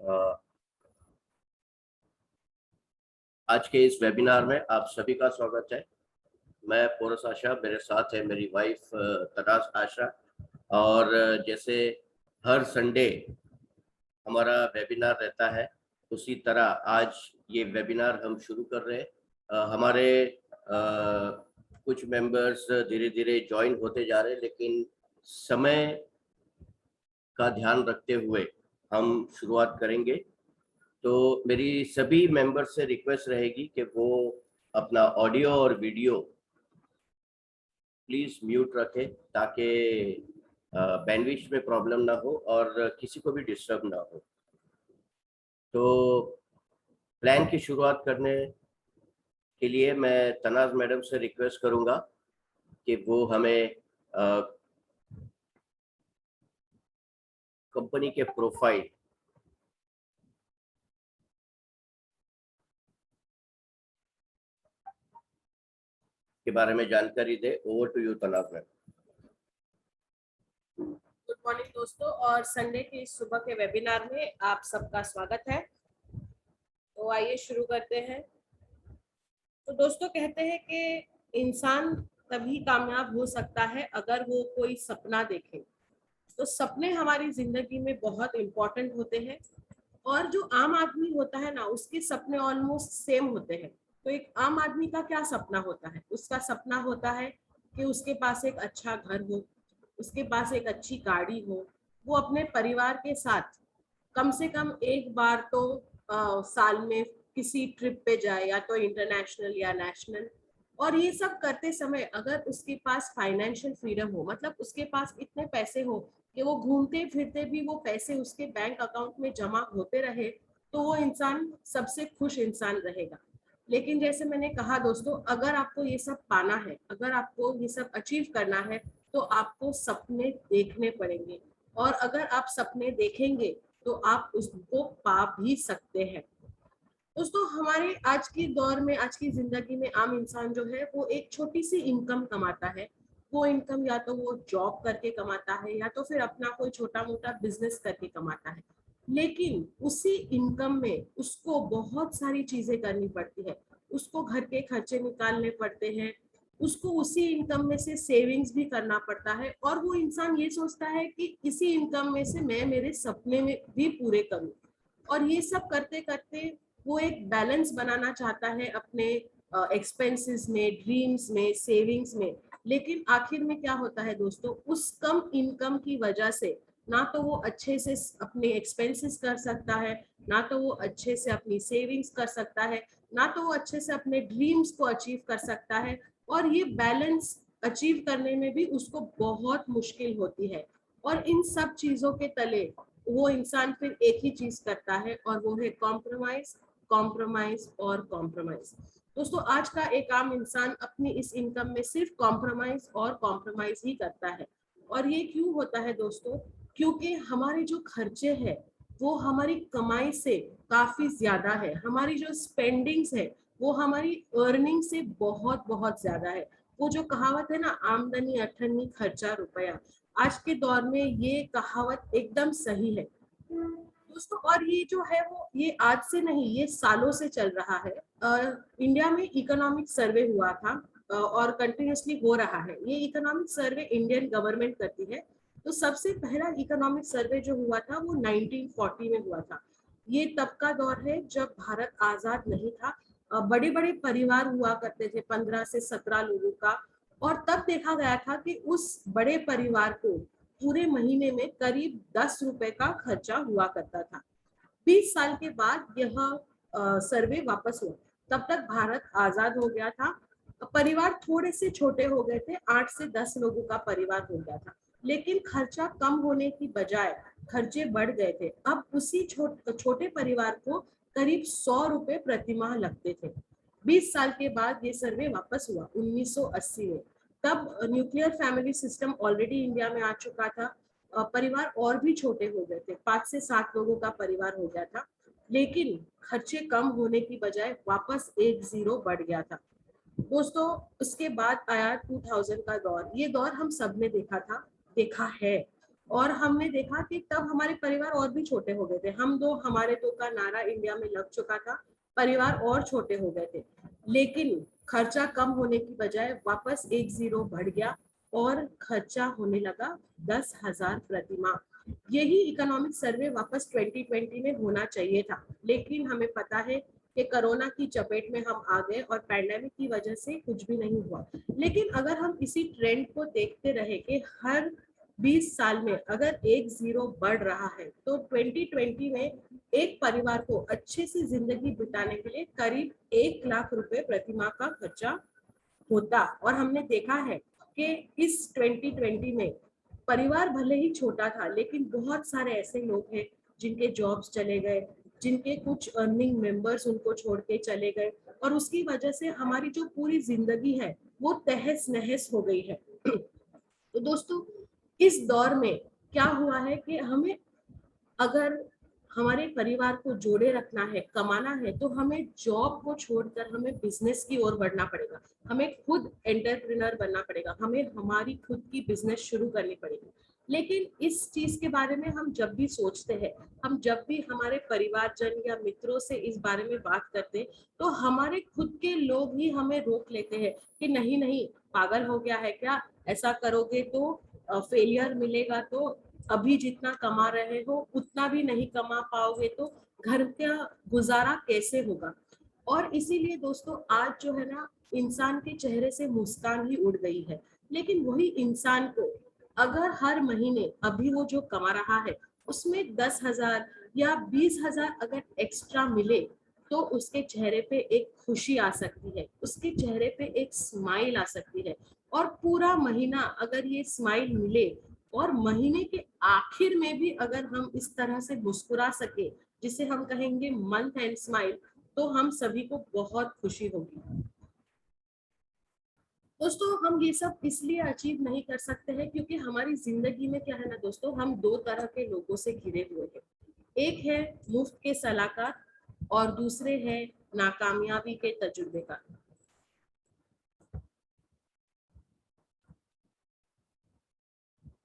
आज के इस वेबिनार में आप सभी का स्वागत है। मैं पोरस आशा, मेरे साथ है मेरी वाइफ तनाज आशा। और जैसे हर संडे हमारा वेबिनार रहता है, उसी तरह आज ये वेबिनार हम शुरू कर रहे हैं। हमारे कुछ मेंबर्स धीरे धीरे ज्वाइन होते जा रहे हैं, लेकिन समय का ध्यान रखते हुए हम शुरुआत करेंगे। तो मेरी सभी मेंबर्स से रिक्वेस्ट रहेगी कि वो अपना ऑडियो और वीडियो प्लीज म्यूट रखें, ताकि बैंडविड्थ में प्रॉब्लम ना हो और किसी को भी डिस्टर्ब ना हो। तो प्लान की शुरुआत करने के लिए मैं तनाज मैडम से रिक्वेस्ट करूंगा कि वो हमें कंपनी के प्रोफाइल के बारे में जानकारी दे। Over to you Tanaz ma'am. Good morning दोस्तों, और संडे के सुबह के वेबिनार में आप सबका स्वागत है। तो आइए शुरू करते हैं। तो दोस्तों, कहते हैं कि इंसान तभी कामयाब हो सकता है अगर वो कोई सपना देखे। तो सपने हमारी जिंदगी में बहुत इम्पोर्टेंट होते हैं, और जो आम आदमी होता है ना, उसके सपने ऑलमोस्ट सेम होते हैं। तो एक आम आदमी का क्या सपना होता है? उसका सपना होता है कि उसके पास एक अच्छा घर हो, उसके पास एक अच्छी गाड़ी हो, वो अपने परिवार के साथ कम से कम एक बार तो साल में किसी ट्रिप पे जाए, या तो इंटरनेशनल या नेशनल। और ये सब करते समय अगर उसके पास फाइनेंशियल फ्रीडम हो, मतलब उसके पास इतने पैसे हो कि वो घूमते फिरते भी वो पैसे उसके बैंक अकाउंट में जमा होते रहे, तो वो इंसान सबसे खुश इंसान रहेगा। लेकिन जैसे मैंने कहा दोस्तों, अगर आपको ये सब पाना है, अगर आपको ये सब अचीव करना है, तो आपको सपने देखने पड़ेंगे। और अगर आप सपने देखेंगे तो आप उसको पा भी सकते हैं। दोस्तों, हमारे आज की दौर में, आज की जिंदगी में आम इंसान जो है वो एक छोटी सी इनकम कमाता है। वो इनकम या तो वो जॉब करके कमाता है, या तो फिर अपना कोई छोटा मोटा बिजनेस करके कमाता है। लेकिन उसी इनकम में उसको बहुत सारी चीजें करनी पड़ती है। उसको घर के खर्चे निकालने पड़ते हैं, उसको उसी इनकम में से सेविंग्स भी करना पड़ता है, और वो इंसान ये सोचता है कि इसी इनकम में से मैं मेरे सपने में भी पूरे करूं। और ये सब करते करते वो एक बैलेंस बनाना चाहता है अपने एक्सपेंसेस में, ड्रीम्स में, सेविंग्स में। लेकिन आखिर में क्या होता है दोस्तों, उस कम इनकम की वजह से ना तो वो अच्छे से अपने एक्सपेंसेस कर सकता है, ना तो वो अच्छे से अपनी सेविंग्स कर सकता है, ना तो वो अच्छे से अपने ड्रीम्स को अचीव कर सकता है। और ये बैलेंस अचीव करने में भी उसको बहुत मुश्किल होती है। और इन सब चीजों के तले वो इंसान फिर एक ही चीज करता है, और वो है कॉम्प्रोमाइज, कॉम्प्रोमाइज और कॉम्प्रोमाइज। दोस्तों, आज का एक आम इंसान अपनी इस इनकम में सिर्फ कॉम्प्रोमाइज और कॉम्प्रोमाइज ही करता है। और ये क्यों होता है दोस्तों? क्योंकि हमारे जो खर्चे हैं वो हमारी कमाई से काफी ज्यादा है। हमारी जो स्पेंडिंग्स है वो हमारी अर्निंग से बहुत बहुत ज्यादा है। वो जो कहावत है ना, आमदनी अठन्नी खर्चा रुपया, आज के दौर में ये कहावत एकदम सही है दोस्तों। और ये जो है वो ये आज से नहीं, ये सालों से चल रहा है। इंडिया में इकोनॉमिक सर्वे हुआ था, और कंटिन्यूसली हो रहा है। ये इकोनॉमिक सर्वे इंडियन गवर्नमेंट करती है। तो सबसे पहला इकोनॉमिक सर्वे जो हुआ था वो 1940 में हुआ था। ये तब का दौर है जब भारत आजाद नहीं था। बड़े बड़े परिवार हुआ करते थे, 15 से 17 लोगों का। और तब देखा गया था कि उस बड़े परिवार को पूरे महीने में करीब 10 रुपए का खर्चा हुआ करता था। 20 साल के बाद यह सर्वे वापस हुआ। तब तक भारत आजाद हो गया था। परिवार थोड़े से छोटे हो गए थे, 8 से 10 लोगों का परिवार हो गया था। लेकिन खर्चा कम होने की बजाय खर्चे बढ़ गए थे। अब उसी छोटे परिवार को करीब 100 रुपए प्रतिमाह लगते थे। 20 साल के बाद ये सर्वे वापस हुआ 1980 में। तब nuclear family system already India में आ चुका था। परिवार और भी छोटे हो गए थे, 5 से 7 लोगों का परिवार हो गया था। लेकिन खर्चे कम होने की बजाय वापस एक जीरो बढ़ गया था दोस्तों। उसके बाद आया 2000 का दौर। ये दौर हम सब ने देखा था, देखा है। और हमने देखा कि तब हमारे परिवार और भी छोटे हो गए थे। हम दो हमारे दो का नारा इंडिया में लग चुका था, परिवार और छोटे हो गए थे, लेकिन खर्चा कम होने की बजाय वापस एक जीरो बढ़ गया और खर्चा होने लगा 10,000 प्रति माह। यही इकोनॉमिक सर्वे वापस 2020 में होना चाहिए था, लेकिन हमें पता है कि कोरोना की चपेट में हम आ गए और पैंडेमिक की वजह से कुछ भी नहीं हुआ। लेकिन अगर हम इसी ट्रेंड को देखते रहे कि हर 20 साल में अगर एक जीरो बढ़ रहा है, तो 2020 में एक परिवार को अच्छे से जिंदगी बिताने के लिए करीब 1 लाख रुपए प्रति माह का खर्चा होता। और हमने देखा है कि इस 2020 में परिवार भले ही छोटा था, लेकिन बहुत सारे ऐसे लोग हैं जिनके जॉब्स चले गए, जिनके कुछ अर्निंग मेंबर्स उनको छोड़ के चले गए, और उसकी वजह से हमारी जो पूरी जिंदगी है वो तहस नहस हो गई है। तो दोस्तों, इस दौर में क्या हुआ है कि हमें अगर हमारे परिवार को जोड़े रखना है, कमाना है, तो हमें जॉब को छोड़कर हमें बिजनेस की ओर बढ़ना पड़ेगा। हमें खुद एंटरप्रेन्योर बनना पड़ेगा, हमें हमारी खुद की बिजनेस शुरू करनी पड़ेगी। लेकिन इस चीज के बारे में हम जब भी सोचते हैं, हम जब भी हमारे परिवारजन या मित्रों से इस बारे में बात करते हैं, तो हमारे खुद के लोग ही हमें रोक लेते हैं कि नहीं नहीं, पागल हो गया है क्या, ऐसा करोगे तो फेलियर मिलेगा, तो अभी जितना कमा रहे हो उतना भी नहीं कमा पाओगे, तो घर का गुजारा कैसे होगा। और इसीलिए दोस्तों, आज जो है ना, इंसान के चेहरे से मुस्कान ही उड़ गई है। लेकिन वही इंसान को अगर हर महीने अभी वो जो कमा रहा है उसमें 10,000 या 20,000 अगर एक्स्ट्रा मिले, तो उसके चेहरे पे एक खुशी आ सकती है, उसके चेहरे पे एक स्माइल आ सकती है। और पूरा महीना अगर ये स्माइल मिले और महीने के आखिर में भी अगर हम इस तरह से मुस्कुरा सके, जिसे हम कहेंगे मंथ एंड स्माइल, तो हम सभी को बहुत खुशी होगी। दोस्तों, हम ये सब इसलिए अचीव नहीं कर सकते हैं क्योंकि हमारी जिंदगी में क्या है ना दोस्तों, हम दो तरह के लोगों से घिरे हुए हैं। एक है मुफ्त के सलाहकार और दूसरे हैं नाकामयाबी के तजुर्बेकार।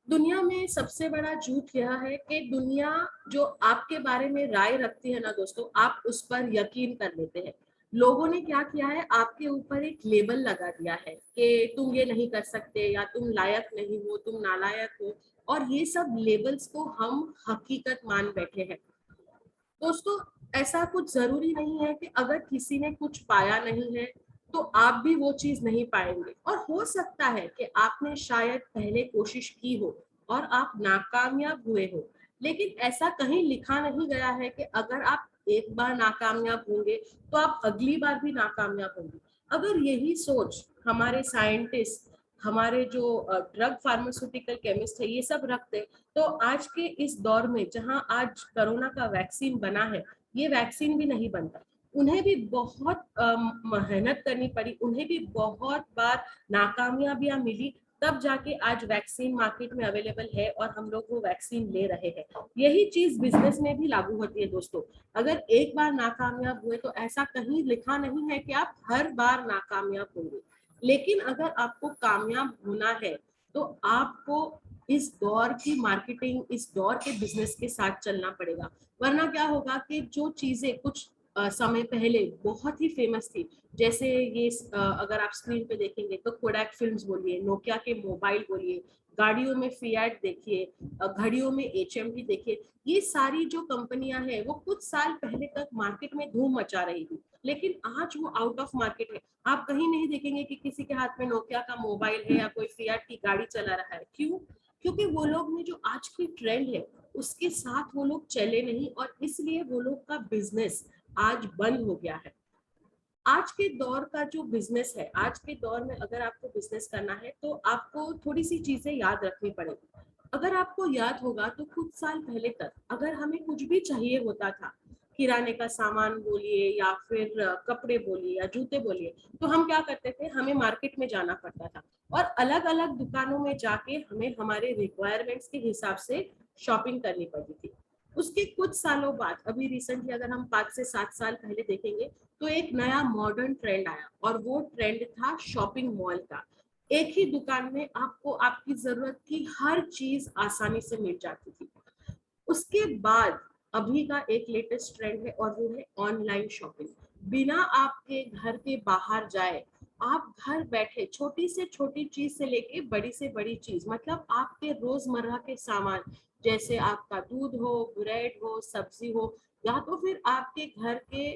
दुनिया में सबसे बड़ा झूठ यह है कि दुनिया जो आपके बारे में राय रखती है ना दोस्तों, आप उस पर यकीन कर लेते हैं। लोगों ने क्या किया है, आपके ऊपर एक लेबल लगा दिया है कि तुम ये नहीं कर सकते, या तुम लायक नहीं हो, तुम नालायक हो, और ये सब लेबल्स को हम हकीकत मान बैठे हैं। दोस्तों, ऐसा कुछ जरूरी नहीं है कि अगर किसी ने कुछ पाया नहीं है तो आप भी वो चीज नहीं पाएंगे। और हो सकता है कि आपने शायद पहले कोशिश की हो और आप नाकामयाब हुए हो, लेकिन ऐसा कहीं लिखा नहीं गया है कि अगर आप एक बार नाकामयाब होंगे तो आप अगली बार भी नाकामयाब होंगे। अगर यही सोच हमारे साइंटिस्ट, हमारे जो ड्रग फार्मास्यूटिकल केमिस्ट है, ये सब रखते, तो आज के इस दौर में जहां आज कोरोना का वैक्सीन बना है, ये वैक्सीन भी नहीं बनता। उन्हें भी बहुत मेहनत करनी पड़ी, उन्हें भी बहुत बार नाकामयाबियां मिली, तब जाके आज वैक्सीन मार्केट में अवेलेबल है और हम लोग वो वैक्सीन ले रहे हैं। यही चीज बिजनेस में भी लागू होती है दोस्तों। अगर एक बार नाकामयाब हुए तो ऐसा कहीं लिखा नहीं है कि आप हर बार नाकामयाब होंगे, लेकिन अगर आपको कामयाब होना है तो आपको इस दौर की मार्केटिंग, इस दौर के बिजनेस के साथ चलना पड़ेगा। वरना क्या होगा कि जो चीजें कुछ समय पहले बहुत ही फेमस थी, जैसे ये अगर आप स्क्रीन पे देखेंगे तो कोडैक फिल्म्स बोलिए, नोकिया के मोबाइल बोलिए, गाड़ियों में फिएट देखिए, घड़ियों में एचएमटी देखिए, ये सारी जो कंपनियां हैं वो कुछ साल पहले तक मार्केट में धूम मचा रही थी, लेकिन आज वो आउट ऑफ मार्केट है। आप कहीं नहीं देखेंगे कि किसी के हाथ में नोकिया का मोबाइल है या कोई फिएट की गाड़ी चला रहा है। क्यों? क्योंकि वो लोग ने जो आज की ट्रेंड है उसके साथ वो लोग चले नहीं, और इसलिए वो लोग का बिजनेस आज बंद हो गया है। आज के दौर का जो बिजनेस है, आज के दौर में अगर आपको बिजनेस करना है तो आपको थोड़ी सी चीजें याद रखनी पड़ेगी। अगर आपको याद होगा तो कुछ साल पहले तक अगर हमें कुछ भी चाहिए होता था, किराने का सामान बोलिए या फिर कपड़े बोलिए या जूते बोलिए, तो हम क्या करते थे, हमें मार्केट में जाना पड़ता था और अलग अलग दुकानों में जाके हमें हमारे रिक्वायरमेंट्स के हिसाब से शॉपिंग करनी पड़ती थी। उसके कुछ सालों बाद, अभी रिसेंटली अगर हम 5 से 7 साल पहले देखेंगे, तो एक नया मॉडर्न ट्रेंड आया और वो ट्रेंड था शॉपिंग मॉल का। एक ही दुकान में आपको आपकी जरूरत की हर चीज आसानी से मिल जाती थी। उसके बाद अभी का एक लेटेस्ट ट्रेंड है और वो है ऑनलाइन शॉपिंग। बिना आपके घर के बाहर जाए आप घर बैठे छोटी से छोटी चीज से लेके बड़ी से बड़ी चीज, मतलब आपके रोजमर्रा के सामान, जैसे आपका दूध हो, ब्रेड हो, सब्जी हो, या तो फिर आपके घर के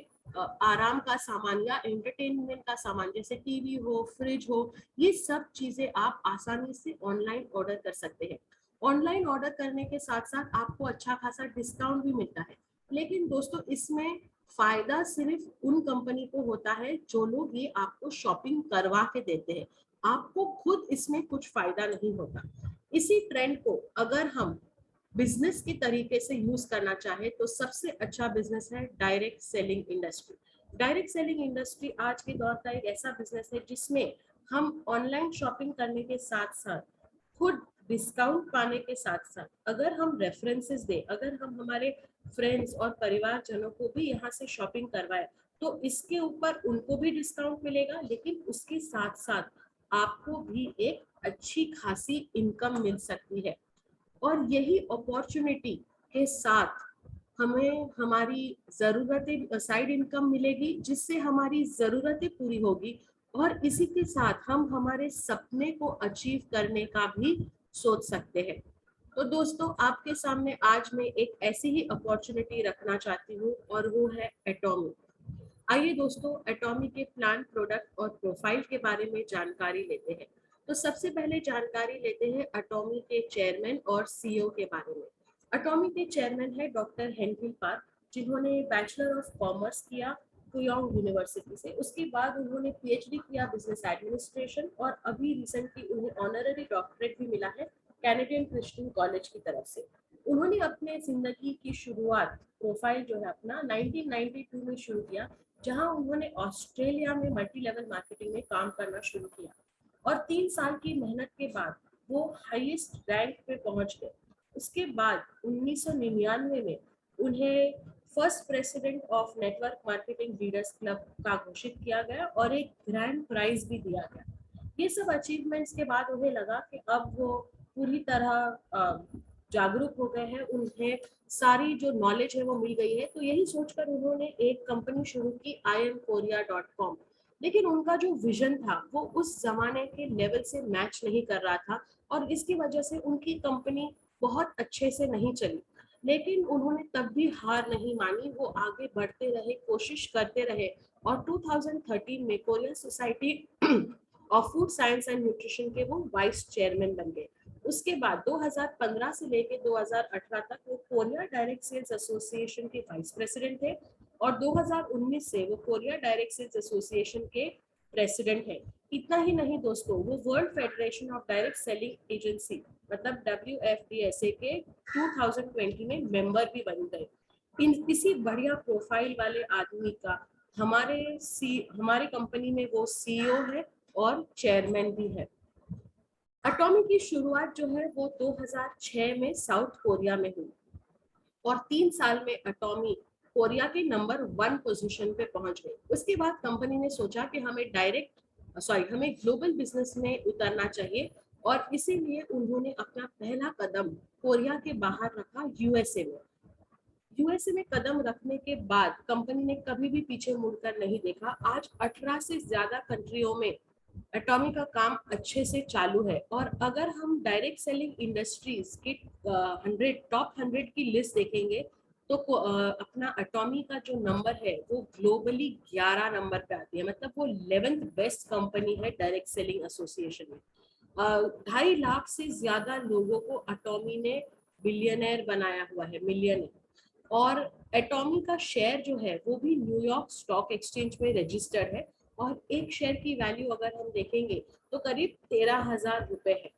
आराम का सामान या एंटरटेनमेंट का सामान जैसे टीवी हो, फ्रिज हो, ये सब चीजें आप आसानी से ऑनलाइन ऑर्डर कर सकते हैं। ऑनलाइन ऑर्डर करने के साथ साथ आपको अच्छा खासा डिस्काउंट भी मिलता है। लेकिन दोस्तों इसमें फायदा सिर्फ उन कंपनी को होता है जो लोग ये आपको शॉपिंग करवा के देते हैं, आपको खुद इसमें कुछ फायदा नहीं होता। इसी ट्रेंड को अगर हम बिजनेस के तरीके से यूज करना चाहे तो सबसे अच्छा बिजनेस है direct selling industry. Direct selling industry आज के दौर का एक ऐसा बिजनेस है जिसमें हम ऑनलाइन शॉपिंग करने के साथ साथ खुद डिस्काउंट पाने के साथ साथ अगर हम रेफरेंसेस दें, अगर हम हमारे फ्रेंड्स और परिवारजनों को भी यहाँ से शॉपिंग करवाए तो इसके ऊपर उनको भी डिस्काउंट मिलेगा, लेकिन उसके साथ साथ आपको भी एक अच्छी खासी इनकम मिल सकती है। और यही अपॉर्चुनिटी के साथ हमें हमारी ज़रूरतें, साइड इनकम मिलेगी जिससे हमारी ज़रूरतें पूरी होगी और इसी के साथ हम हमारे सपने को अचीव करने का भी सोच सकते हैं। तो दोस्तों आपके सामने आज मैं एक ऐसी ही अपॉर्चुनिटी रखना चाहती हूँ और वो है एटॉमी। आइए दोस्तों एटॉमी के प्लान, प्रोडक्ट और प्रोफाइल के बारे में जानकारी लेते हैं। तो सबसे पहले जानकारी लेते हैं एटॉमी के चेयरमैन और सीईओ के बारे में। एटॉमी के चेयरमैन है डॉक्टर हेनरी पार्क, जिन्होंने बैचलर ऑफ कॉमर्स किया कुयोंग यूनिवर्सिटी से। उसके बाद उन्होंने पीएचडी किया बिजनेस एडमिनिस्ट्रेशन और अभी रिसेंटली उन्हें ऑनररी डॉक्टरेट भी मिला है कैनेडियन क्रिश्चियन कॉलेज की तरफ से। उन्होंने अपने जिंदगी की शुरुआत, प्रोफाइल जो है अपना 1992 में शुरू किया, जहां उन्होंने ऑस्ट्रेलिया में मल्टी लेवल मार्केटिंग में काम करना शुरू किया और 3 साल की मेहनत के बाद वो हाईएस्ट रैंक पे पहुंच गए। उसके बाद 1999 में उन्हें first president of network marketing leaders club का घोषित किया गया और एक ग्रैंड प्राइज भी दिया गया। ये सब अचीवमेंट्स के बाद उन्हें लगा कि अब वो पूरी तरह जागरूक हो गए हैं, उन्हें सारी जो नॉलेज है वो मिल गई है। तो यही सोचकर उन्होंने एक कंपनी शुरू की IamKorea.com। लेकिन उनका जो विजन था वो उस जमाने के लेवल से मैच नहीं कर रहा था और इसकी वजह से उनकी कंपनी बहुत अच्छे से नहीं चली। लेकिन उन्होंने तब भी हार नहीं मानी, वो आगे बढ़ते रहे, कोशिश करते रहे और 2013 में Korean society of food science and nutrition के वो वाइस चेयरमैन बन गए। उसके बाद 2015 से लेकर 2018 तक वो कोरिया डायरेक्ट सेल्स एसोसिएशन के वाइस प्रेसिडेंट थे और 2019 से वो कोरिया डायरेक्ट सेल्स एसोसिएशन के प्रेसिडेंट है। इतना ही नहीं दोस्तों, वो world federation of direct selling agency मतलब WFDSA के 2020 में मेंबर भी बन गए। इसी बढ़िया प्रोफाइल वाले आदमी का हमारे कंपनी में वो सीईओ है और चेयरमैन भी है। एटॉमी की शुरुआत जो है वो 2006 में साउथ कोरिया में हुई और 3 साल में एटॉमी कोरिया के नंबर 1 पोजीशन पे पहुंच गई। उसके बाद कंपनी ने सोचा कि हमें ग्लोबल बिजनेस में उतरना चाहिए और इसीलिए उन्होंने अपना पहला कदम कोरिया के बाहर रखा, यूएसए में। यूएसए में कदम रखने के बाद कंपनी ने कभी भी पीछे मुड़कर नहीं देखा। आज 18 से ज्यादा कंट्रियों में एटॉमी का काम अच्छे से चालू है और अगर हम डायरेक्ट सेलिंग इंडस्ट्रीज के 100 टॉप 100 की लिस्ट देखेंगे तो अपना एटॉमी का जो नंबर है वो ग्लोबली 11 नंबर पे आती है, मतलब वो 11th बेस्ट कंपनी है डायरेक्ट सेलिंग एसोसिएशन में। 2.5 लाख से ज्यादा लोगों को एटॉमी ने बिलियनर बनाया हुआ है, मिलियनर। और एटॉमी का शेयर जो है वो भी न्यूयॉर्क स्टॉक एक्सचेंज में रजिस्टर्ड है और एक शेयर की वैल्यू अगर हम देखेंगे तो करीब 13,000 रुपए है।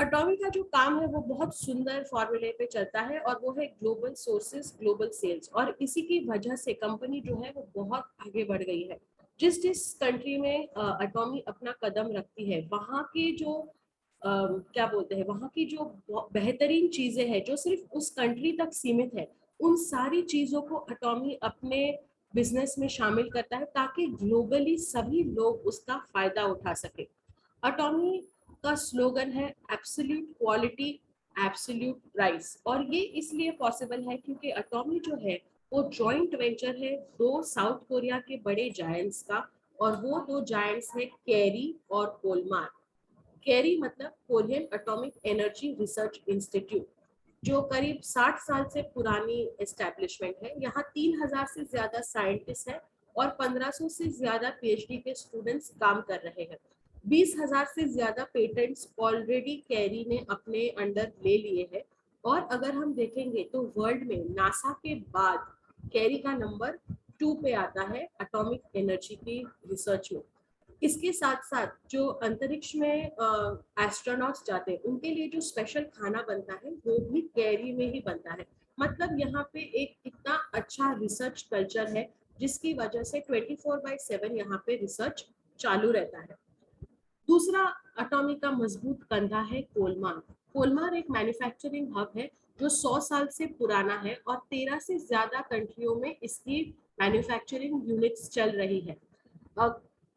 एटॉमी का जो काम है वो बहुत सुंदर फॉर्मूले पे चलता है और वो है ग्लोबल सोर्सेस, ग्लोबल सेल्स, और इसी की वजह से कंपनी जो है वो बहुत आगे बढ़ गई है। जिस जिस कंट्री में एटॉमी अपना कदम रखती है वहाँ के जो क्या बोलते हैं, वहाँ की जो बेहतरीन चीजें हैं जो सिर्फ उस कंट्री तक सीमित है, उन सारी चीजों को एटॉमी अपने बिजनेस में शामिल करता है ताकि ग्लोबली सभी लोग उसका फायदा उठा सके। अटॉमी का स्लोगन है एब्सोल्यूट क्वालिटी एब्सोल्यूट प्राइस, और ये इसलिए पॉसिबल है क्योंकि अटॉमी जो है वो जॉइंट वेंचर है दो साउथ कोरिया के बड़े जायंट्स का, और वो दो जायंट्स है केरी और कोलमार। केरी मतलब Korean atomic energy research institute, जो करीब 60 साल से पुरानी एस्टेब्लिशमेंट है। यहाँ 3000 से ज्यादा साइंटिस्ट हैं और 1500 से ज्यादा पीएचडी के स्टूडेंट्स काम कर रहे हैं। 20,000 से ज्यादा पेटेंट्स ऑलरेडी कैरी ने अपने अंडर ले लिए हैं, और अगर हम देखेंगे तो वर्ल्ड में नासा के बाद कैरी का नंबर 2 पे आता है एटॉमिक एनर्जी की रिसर्च में। इसके साथ साथ जो अंतरिक्ष में एस्ट्रोनॉट्स जाते हैं उनके लिए जो स्पेशल खाना बनता है वो भी कैरी में ही बनता है। मतलब यहाँ पे एक इतना अच्छा रिसर्च कल्चर है जिसकी वजह से 24/7 यहाँ पे रिसर्च चालू रहता है। दूसरा अटॉमी का मजबूत कंधा है कोलमार। कोलमार एक मैन्युफैक्चरिंग हब है जो 100 साल से पुराना है और 13 से ज्यादा कंट्रियों में इसकी मैन्युफैक्चरिंग यूनिट्स चल रही है।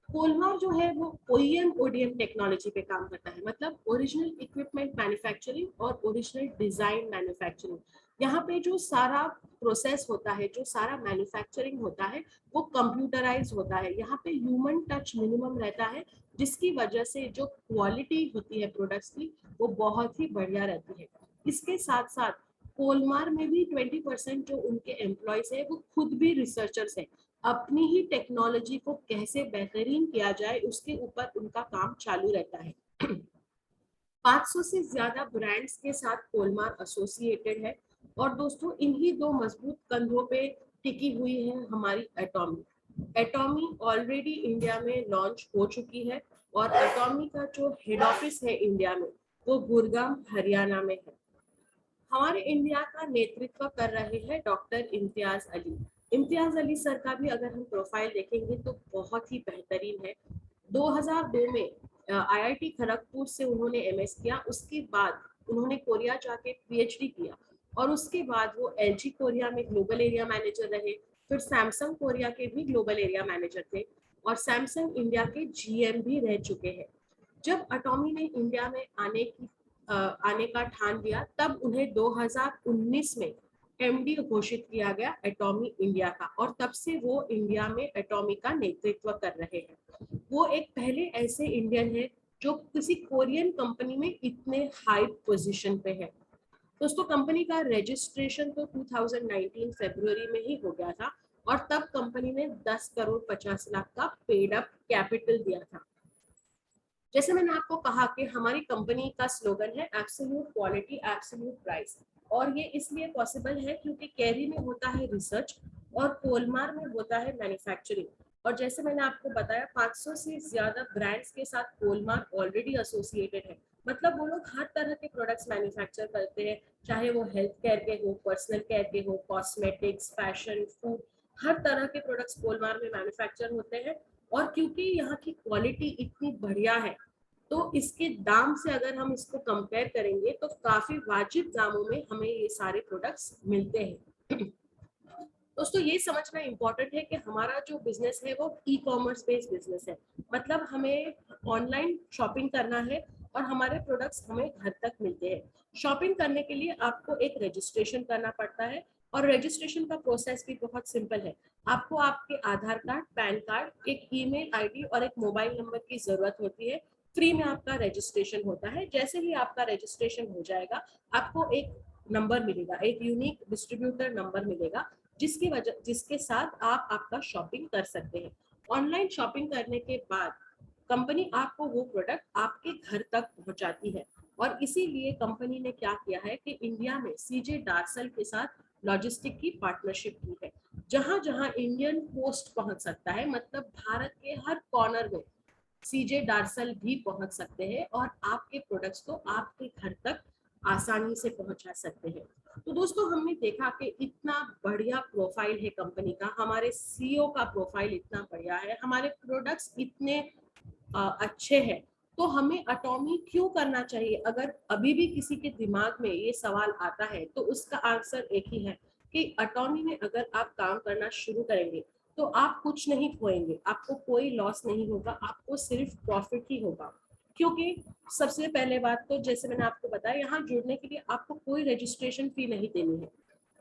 कोलमार जो है वो ओईएम ओडीएम टेक्नोलॉजी पे काम करता है, मतलब ओरिजिनल इक्विपमेंट मैन्युफैक्चरिंग और ओरिजिनल डिजाइन मैन्युफैक्चरिंग। यहाँ पे जो सारा प्रोसेस होता है, जो सारा मैन्युफैक्चरिंग होता है वो कंप्यूटराइज होता है। यहाँ पे ह्यूमन टच मिनिमम रहता है, जिसकी वजह से जो क्वालिटी होती है प्रोडक्ट्स की वो बहुत ही बढ़िया रहती है। इसके साथ साथ कोलमार में भी 20% जो उनके एम्प्लॉयज है वो खुद भी रिसर्चर्स हैं। अपनी ही टेक्नोलॉजी को कैसे बेहतरीन किया जाए उसके ऊपर उनका काम चालू रहता है। 500 से ज्यादा ब्रांड्स के साथ कोलमार एसोसिएटेड है, और दोस्तों इन्हीं दो मजबूत कंधों पे टिकी हुई है हमारी एटॉमी। एटॉमी ऑलरेडी इंडिया में लॉन्च हो चुकी है, और एटॉमी का जो हेड ऑफिस है इंडिया में वो गुड़गांव हरियाणा में है। हमारे इंडिया का नेतृत्व कर रहे हैं डॉक्टर इम्तियाज अली। इम्तियाज अली सर का भी अगर हम प्रोफाइल देखेंगे तो बहुत ही बेहतरीन है। 2002 में आईआईटी खड़गपुर से उन्होंने एमएस किया, उसके बाद उन्होंने कोरिया जाके पीएचडी किया, और उसके बाद वो एलजी कोरिया में ग्लोबल एरिया मैनेजर रहे। फिर सैमसंग कोरिया के भी ग्लोबल एरिया मैनेजर थे, और सैमसंग इंडिया के जीएम भी रह चुके हैं। जब अटॉमी ने इंडिया में आने का ठान लिया तब उन्हें 2019 में एमडी घोषित किया गया एटॉमी इंडिया का, और तब से वो इंडिया में एटॉमी का नेतृत्व कर रहे हैं। वो एक पहले ऐसे इंडियन है जो किसी कोरियन कंपनी में इतने हाई पोजीशन पे है। दोस्तों कंपनी का रजिस्ट्रेशन तो 2019 फरवरी में ही हो गया था, और तब कंपनी ने 10 करोड़ 50 लाख का पेड अप कैपिटल दिया था। जैसे मैंने आपको कहा कि हमारी कंपनी का स्लोगन है एब्सोल्यूट क्वालिटी एब्सोल्यूट प्राइस, और ये इसलिए पॉसिबल है क्योंकि कैरी में होता है रिसर्च और कोलमार में होता है मैन्युफैक्चरिंग। और जैसे मैंने आपको बताया 500 से ज्यादा ब्रांड्स के साथ कोलमार ऑलरेडी एसोसिएटेड है। मतलब वो लोग हर तरह के प्रोडक्ट्स मैन्युफैक्चर करते हैं, चाहे वो हेल्थ केयर के हो, पर्सनल केयर के हो, कॉस्मेटिक्स, फैशन, फूड, हर तरह के प्रोडक्ट्स कोलमार में मैन्युफैक्चर होते हैं। और क्योंकि यहाँ की क्वालिटी इतनी बढ़िया है तो इसके दाम से अगर हम इसको कंपेयर करेंगे तो काफी वाजिब दामों में हमें ये सारे प्रोडक्ट्स मिलते हैं। दोस्तों ये समझना इम्पोर्टेंट है कि हमारा जो बिजनेस है वो ई कॉमर्स बेस्ड बिजनेस है। मतलब हमें ऑनलाइन शॉपिंग करना है और हमारे प्रोडक्ट्स हमें घर तक मिलते हैं। शॉपिंग करने के लिए आपको एक रजिस्ट्रेशन करना पड़ता है, और रजिस्ट्रेशन का प्रोसेस भी बहुत सिंपल है। आपको आपके आधार कार्ड, पैन कार्ड, एक ईमेल आईडी और एक मोबाइल नंबर की जरूरत होती है। फ्री में आपका रजिस्ट्रेशन होता है। जैसे ही आपका रजिस्ट्रेशन हो जाएगा आपको एक नंबर मिलेगा, एक यूनिक डिस्ट्रीब्यूटर नंबर मिलेगा, जिसके साथ आप आपका शॉपिंग कर सकते हैं। ऑनलाइन शॉपिंग करने के बाद कंपनी आपको वो प्रोडक्ट आपके घर तक पहुंचाती है, और इसीलिए कंपनी ने क्या किया है कि इंडिया में सीजे डार्सल के साथ लॉजिस्टिक की पार्टनरशिप की है। जहां जहां इंडियन पोस्ट पहुंच सकता है, मतलब भारत के हर कॉर्नर में सीजे डार्सल भी पहुंच सकते हैं और आपके प्रोडक्ट्स को आपके घर तक आसानी से पहुंचा सकते हैं। तो दोस्तों हमने देखा कि इतना बढ़िया प्रोफाइल है कंपनी का, हमारे सीईओ का प्रोफाइल इतना बढ़िया है, हमारे प्रोडक्ट्स इतने अच्छे हैं, तो हमें अटॉमी क्यों करना चाहिए? अगर अभी भी किसी के दिमाग में ये सवाल आता है तो उसका आंसर एक ही है कि अटॉमी में अगर आप काम करना शुरू करेंगे तो आप कुछ नहीं खोएंगे, आपको कोई लॉस नहीं होगा, आपको सिर्फ प्रॉफिट ही होगा। क्योंकि सबसे पहले बात तो जैसे मैंने आपको बताया, यहाँ जुड़ने के लिए आपको कोई रजिस्ट्रेशन फी नहीं देनी है।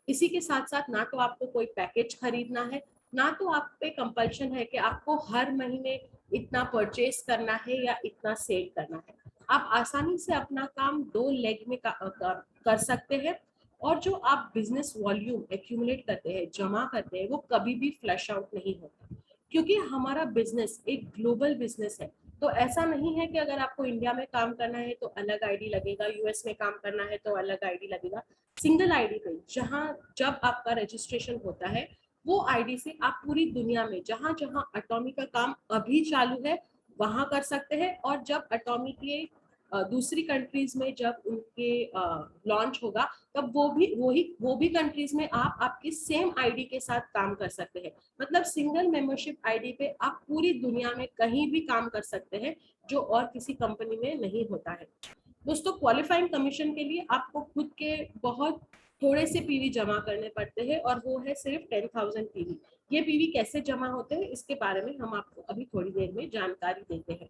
इसी के साथ साथ ना तो आपको कोई पैकेज खरीदना है, ना तो आप पे कंपल्शन है कि आपको हर महीने इतना परचेस करना है या इतना सेल करना है। आप आसानी से अपना काम 2 लेग में कर सकते हैं। और जो आप बिजनेस वॉल्यूम एक्यूमुलेट करते हैं, जमा करते हैं, वो कभी भी फ्लश आउट नहीं होता, क्योंकि हमारा बिजनेस एक ग्लोबल बिजनेस है। तो ऐसा नहीं है कि अगर आपको इंडिया में काम करना है तो अलग आईडी लगेगा, यूएस में काम करना है तो अलग आईडी लगेगा। सिंगल आईडी पे जहां जब आपका रजिस्ट्रेशन होता है, वो आईडी से आप पूरी दुनिया में जहां जहां एटॉमी का काम अभी चालू है वहां कर सकते हैं। और जब एटॉमी के दूसरी कंट्रीज में जब उनके लॉन्च होगा, तब वो भी कंट्रीज में आप आपकी सेम आईडी के साथ काम कर सकते हैं। मतलब सिंगल मेंबरशिप आईडी पे आप पूरी दुनिया में कहीं भी काम कर सकते हैं, जो और किसी कंपनी में नहीं होता है। दोस्तों, क्वालिफाइंग कमीशन के लिए आपको खुद के बहुत थोड़े से पीवी जमा करने पड़ते हैं, और वो है सिर्फ 10,000 पीवी। ये पीवी कैसे जमा होते हैं इसके बारे में हम आपको अभी थोड़ी देर में जानकारी देते हैं।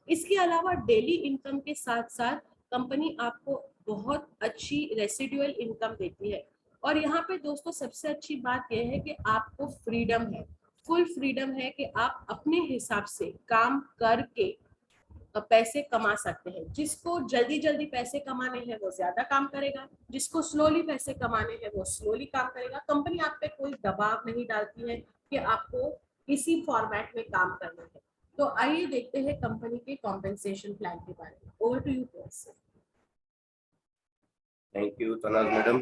इसके अलावा डेली इनकम के साथ साथ कंपनी आपको बहुत अच्छी रेसिडुअल इनकम देती है। और यहाँ पे दोस्तों सबसे अच्छी बात यह है कि आपको फ्रीडम है, फुल फ्रीडम है कि आप अपने हिसाब से काम करके पैसे कमा सकते हैं। जिसको जल्दी जल्दी पैसे कमाने हैं वो ज्यादा काम करेगा, जिसको स्लोली पैसे कमाने हैं वो स्लोली काम करेगा। कंपनी आप पे कोई दबाव नहीं डालती है कि आपको इसी फॉर्मेट में काम करना है। तो आइए देखते हैं कंपनी के कॉम्पेंसेशन प्लान के बारे में। Over to you person. Thank you Tanaz madam.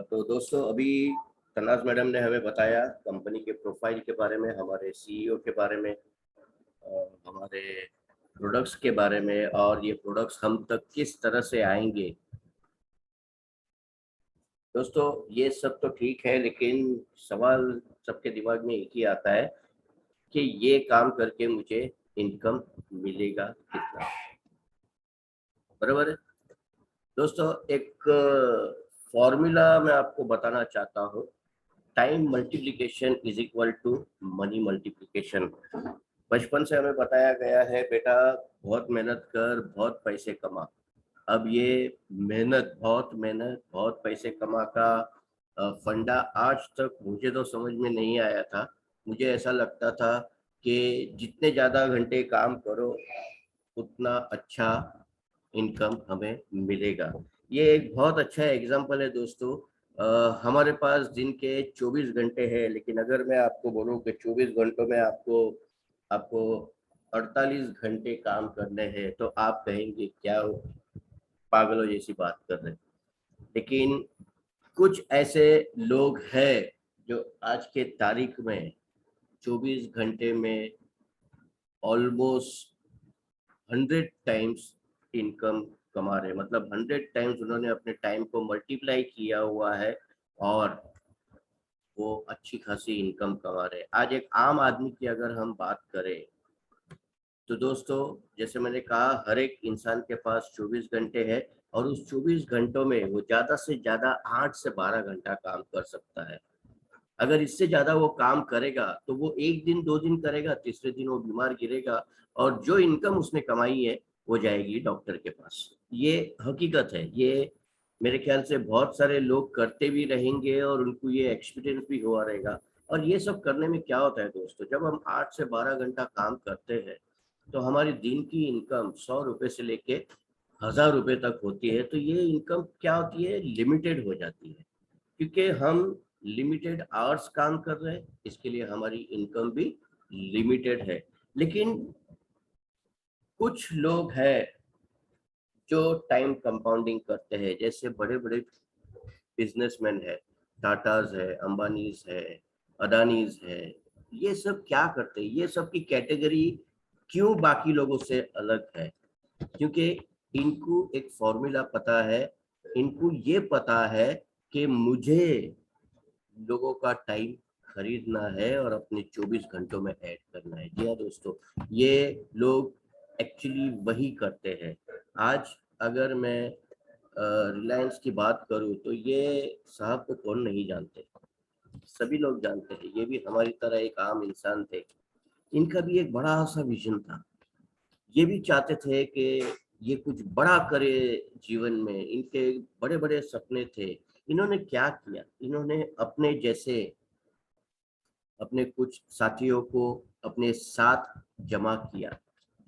तो दोस्तों, अभी तनाज मैडम ने हमें बताया कंपनी के प्रोफाइल के बारे में, हमारे सीईओ के बारे में, हमारे प्रोडक्ट्स के बारे में, और ये प्रोडक्ट्स हम तक किस तरह से आएंगे। दोस्तों, ये सब तो ठीक है, लेकिन सवाल सबके दिमाग में एक ही आता है कि ये काम करके मुझे इनकम मिलेगा कितना। बराबर है दोस्तों। एक फॉर्मूला मैं आपको बताना चाहता हूँ। Time multiplication is equal to money multiplication. बचपन से हमें बताया गया है, बेटा बहुत मेहनत कर, बहुत पैसे कमा। अब ये मेहनत बहुत पैसे कमा का फंडा आज तक मुझे तो समझ में नहीं आया था। मुझे ऐसा लगता था कि जितने ज़्यादा घंटे काम करो उतना अच्छा इनकम हमें मिलेगा। ये एक बहुत अच्छा एग्जाम्पल है दोस्तों। हमारे पास दिन के 24 घंटे हैं, लेकिन अगर मैं आपको बोलूं कि 24 घंटों में आपको आपको 48 घंटे काम करने हैं, तो आप कहेंगे क्या पागलों जैसी बात कर रहे हैं। लेकिन कुछ ऐसे लोग हैं जो आज के तारीख में 24 घंटे में ऑलमोस्ट 100 टाइम्स इनकम कमा रहे। मतलब 100 टाइम्स उन्होंने अपने टाइम को मल्टीप्लाई किया हुआ है और वो अच्छी खासी इनकम कमा रहे। आज एक आम आदमी की अगर हम बात करें तो दोस्तों, जैसे मैंने कहा, हर एक इंसान के पास 24 घंटे है, और उस 24 घंटों में वो ज्यादा से ज्यादा 8 से 12 घंटा काम कर सकता है। अगर इससे ज्यादा वो काम करेगा तो वो एक दिन 2 दिन करेगा, तीसरे दिन वो बीमार गिरेगा, और जो इनकम उसने कमाई है वो जाएगी डॉक्टर के पास। ये हकीकत है। ये मेरे ख्याल से बहुत सारे लोग करते भी रहेंगे और उनको ये एक्सपीरियंस भी हुआ रहेगा। और ये सब करने में क्या होता है दोस्तों, जब हम 8 से 12 घंटा काम करते हैं तो हमारी दिन की इनकम 100 रुपए से लेके 1000 रुपए तक होती है। तो ये इनकम क्या होती है, लिमिटेड हो जाती है, क्योंकि हम लिमिटेड आवर्स काम कर रहे हैं, इसके लिए हमारी इनकम भी लिमिटेड है। लेकिन कुछ लोग हैं जो टाइम कंपाउंडिंग करते हैं, जैसे बड़े बड़े बिजनेसमैन है, टाटाज है, अंबानीज है, अडानीज है। ये सब क्या करते हैं, ये सब की कैटेगरी क्यों बाकी लोगों से अलग है? क्योंकि इनको एक फॉर्मूला पता है। इनको ये पता है कि मुझे लोगों का टाइम खरीदना है और अपने 24 घंटों में ऐड करना है। जी हाँ दोस्तों, ये लोग एक्चुअली वही करते हैं। आज अगर मैं रिलायंस की बात करूं तो ये साहब को कौन नहीं जानते, सभी लोग जानते हैं। ये भी हमारी तरह एक आम इंसान थे। इनका भी एक बड़ा सा विजन था। ये भी चाहते थे कि ये कुछ बड़ा करे जीवन में, इनके बड़े बड़े सपने थे। इन्होंने क्या किया, इन्होंने अपने जैसे अपने कुछ साथियों को अपने साथ जमा किया,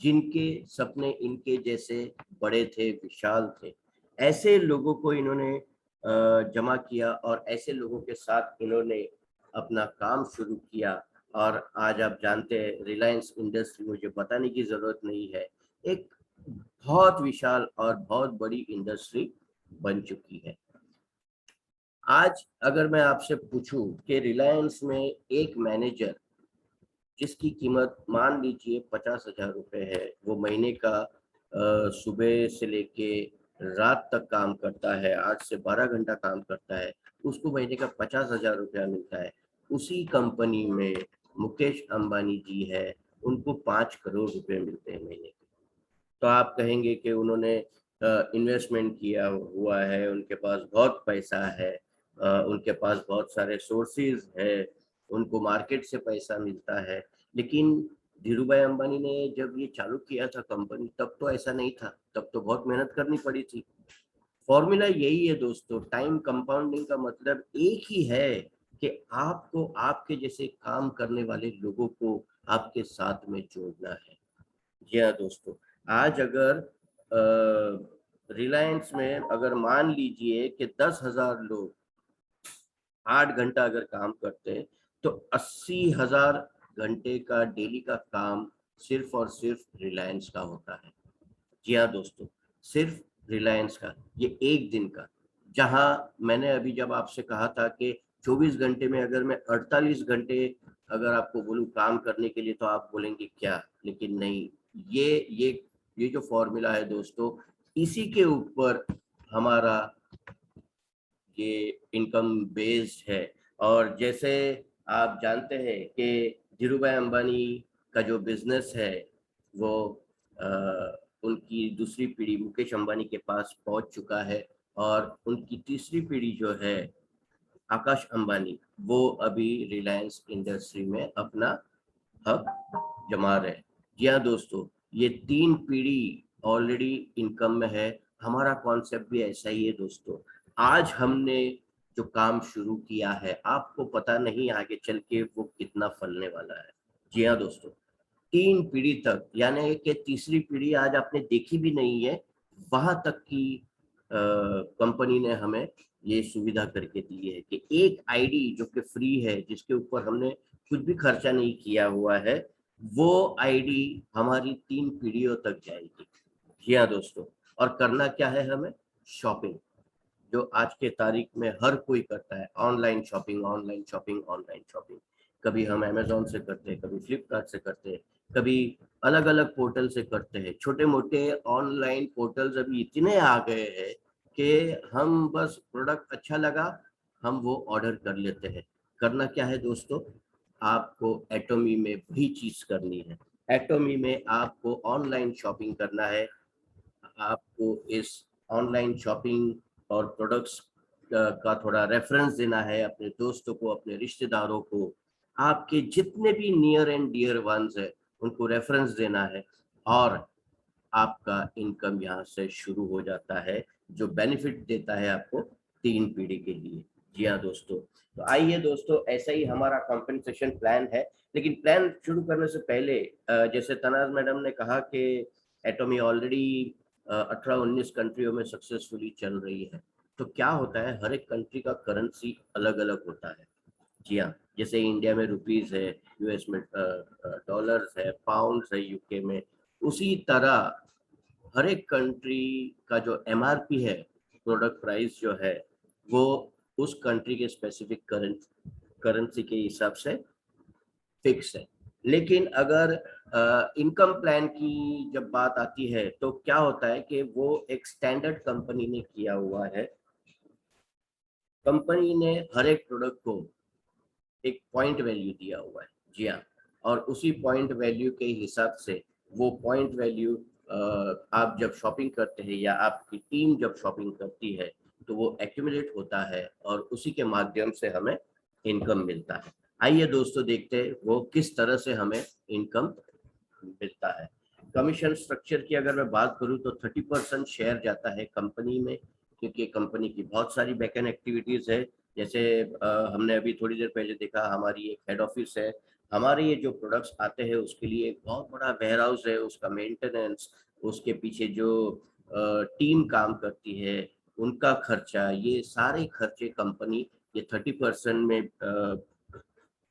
जिनके सपने इनके जैसे बड़े थे, विशाल थे। ऐसे लोगों को इन्होंने जमा किया और ऐसे लोगों के साथ इन्होंने अपना काम शुरू किया। और आज आप जानते हैं रिलायंस इंडस्ट्री, मुझे बताने की ज़रूरत नहीं है, एक बहुत विशाल और बहुत बड़ी इंडस्ट्री बन चुकी है। आज अगर मैं आपसे पूछूं कि रिलायंस में एक मैनेजर जिसकी कीमत मान लीजिए 50,000 रुपये है, वो महीने का सुबह से लेके रात तक काम करता है, 8 से 12 घंटा काम करता है, उसको महीने का 50,000 रुपया मिलता है। उसी कंपनी में मुकेश अंबानी जी है, उनको 5 करोड़ रुपए मिलते हैं महीने के। तो आप कहेंगे कि उन्होंने इन्वेस्टमेंट किया हुआ है, उनके पास बहुत पैसा है, उनके पास बहुत सारे सोर्सेज है, उनको मार्केट से पैसा मिलता है। लेकिन धीरूभाई अंबानी ने जब ये चालू किया था कंपनी, तब तो ऐसा नहीं था, तब तो बहुत मेहनत करनी पड़ी थी। फॉर्मूला यही है दोस्तों, टाइम कंपाउंडिंग का मतलब एक ही है कि आपको आपके जैसे काम करने वाले लोगों को आपके साथ में जोड़ना है। जी हाँ दोस्तों, आज अगर रिलायंस में अगर मान लीजिए कि 10,000 लोग 8 घंटा अगर काम करते हैं, तो 80,000 घंटे का डेली का काम सिर्फ और सिर्फ रिलायंस का होता है। जी हाँ दोस्तों, सिर्फ रिलायंस का, ये एक दिन का। जहाँ मैंने अभी जब आपसे कहा था कि 24 घंटे में अगर मैं 48 घंटे अगर आपको बोलूँ काम करने के लिए, तो आप बोलेंगे क्या, लेकिन नहीं, ये ये ये जो फॉर्मूला है दोस्तों, इसी के ऊपर हमारा ये इनकम बेस्ड है। और जैसे आप जानते हैं कि धीरूभाई अंबानी का जो बिजनेस है वो अ, उनकी दूसरी पीढ़ी मुकेश अंबानी के पास पहुंच चुका है, और उनकी तीसरी पीढ़ी जो है आकाश अंबानी, वो अभी रिलायंस इंडस्ट्री में अपना हक जमा रहे हैं। जी हाँ दोस्तों, ये 3 पीढ़ी ऑलरेडी इनकम में है। हमारा कॉन्सेप्ट भी ऐसा ही है दोस्तों। आज हमने जो काम शुरू किया है, आपको पता नहीं आगे चल के वो कितना फलने वाला है। जी हाँ दोस्तों, 3 पीढ़ी तक, यानी कि तीसरी पीढ़ी आज आपने देखी भी नहीं है, वहां तक की कंपनी ने हमें ये सुविधा करके दी है कि एक आईडी जो कि फ्री है, जिसके ऊपर हमने कुछ भी खर्चा नहीं किया हुआ है, वो आईडी हमारी 3 पीढ़ियों तक जाएगी। जी हाँ दोस्तों, और करना क्या है हमें, शॉपिंग, जो आज के तारीख में हर कोई करता है, online shopping, online shopping, online shopping. कभी हम अमेजोन से करते हैं, कभी फ्लिपकार्ट से करते हैं, कभी अलग अलग पोर्टल से करते हैं। छोटे मोटे ऑनलाइन पोर्टल्स अभी इतने आ गए हैं कि हम बस प्रोडक्ट अच्छा लगा, हम वो ऑर्डर कर लेते हैं। करना क्या है दोस्तों, आपको एटोमी में वही चीज करनी है। एटोमी में आपको ऑनलाइन शॉपिंग करना है। आपको इस ऑनलाइन शॉपिंग और प्रोडक्ट्स का थोड़ा रेफरेंस देना है अपने दोस्तों को, अपने रिश्तेदारों को, आपके जितने भी नियर एंड डियर वंस है, उनको रेफरेंस देना है, और आपका इनकम यहाँ से शुरू हो जाता है, जो बेनिफिट देता है आपको 3 पीढ़ी के लिए। जी हाँ दोस्तों, तो आइए दोस्तों, ऐसा ही हमारा कॉम्पेंसेशन प्लान है। लेकिन प्लान शुरू करने से पहले जैसे तनाज मैडम ने कहा कि एटोमी ऑलरेडी 18-19 कंट्रियों में सक्सेसफुली चल रही है। तो क्या होता है, हर एक कंट्री का करेंसी अलग अलग होता है। जी हाँ, जैसे इंडिया में रुपीज है, यूएस में डॉलर्स है, पाउंड्स है यूके में, उसी तरह हर एक कंट्री का जो एमआरपी है, प्रोडक्ट प्राइस जो है, वो उस कंट्री के स्पेसिफिक करेंसी के हिसाब से फिक्स है। लेकिन अगर इनकम प्लान की जब बात आती है, तो क्या होता है कि वो एक स्टैंडर्ड कंपनी ने किया हुआ है। कंपनी ने हर एक प्रोडक्ट को एक पॉइंट वैल्यू दिया हुआ है। जी हाँ, और उसी पॉइंट वैल्यू के हिसाब से वो पॉइंट वैल्यू आप जब शॉपिंग करते हैं या आपकी टीम जब शॉपिंग करती है, तो वो एक्यूमुलेट होता है और उसी के माध्यम से हमें इनकम मिलता है। आइए दोस्तों, देखते हैं वो किस तरह से हमें इनकम मिलता है। कमीशन स्ट्रक्चर की अगर मैं बात करूं तो 30% शेयर जाता है कंपनी में, क्योंकि कंपनी की बहुत सारी बैकएंड एक्टिविटीज है। जैसे हमने अभी थोड़ी देर पहले देखा, हमारी एक हेड ऑफिस है, हमारे ये जो प्रोडक्ट्स आते हैं उसके लिए एक बहुत बड़ा वेयर हाउस है, उसका मेंटेनेंस, उसके पीछे जो टीम काम करती है उनका खर्चा, ये सारे खर्चे कंपनी ये 30% में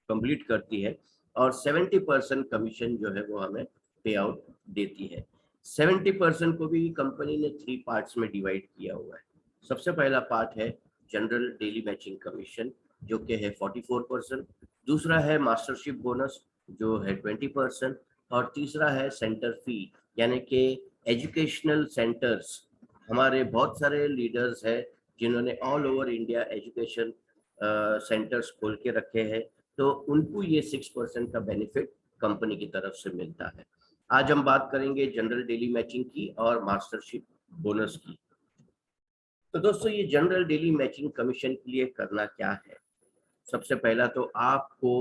कंप्लीट करती है, और 70% कमीशन जो है वो हमें पे आउट देती है। 70% को भी कंपनी ने 3 पार्ट्स में डिवाइड किया हुआ है। सबसे पहला पार्ट है जनरल डेली मैचिंग कमीशन, जो कि है 44%। दूसरा है मास्टरशिप बोनस, जो है 20%। और तीसरा है सेंटर फी, यानी कि एजुकेशनल सेंटर्स, हमारे बहुत सारे लीडर्स हैं जिन्होंने all over India education centres खोल के रखे हैं, तो उनको ये 6% का बेनिफिट कंपनी की तरफ से मिलता है। आज हम बात करेंगे जनरल डेली मैचिंग की और मास्टरशिप बोनस की। तो दोस्तों, ये जनरल डेली मैचिंग कमीशन के लिए करना क्या है? सबसे पहला तो आपको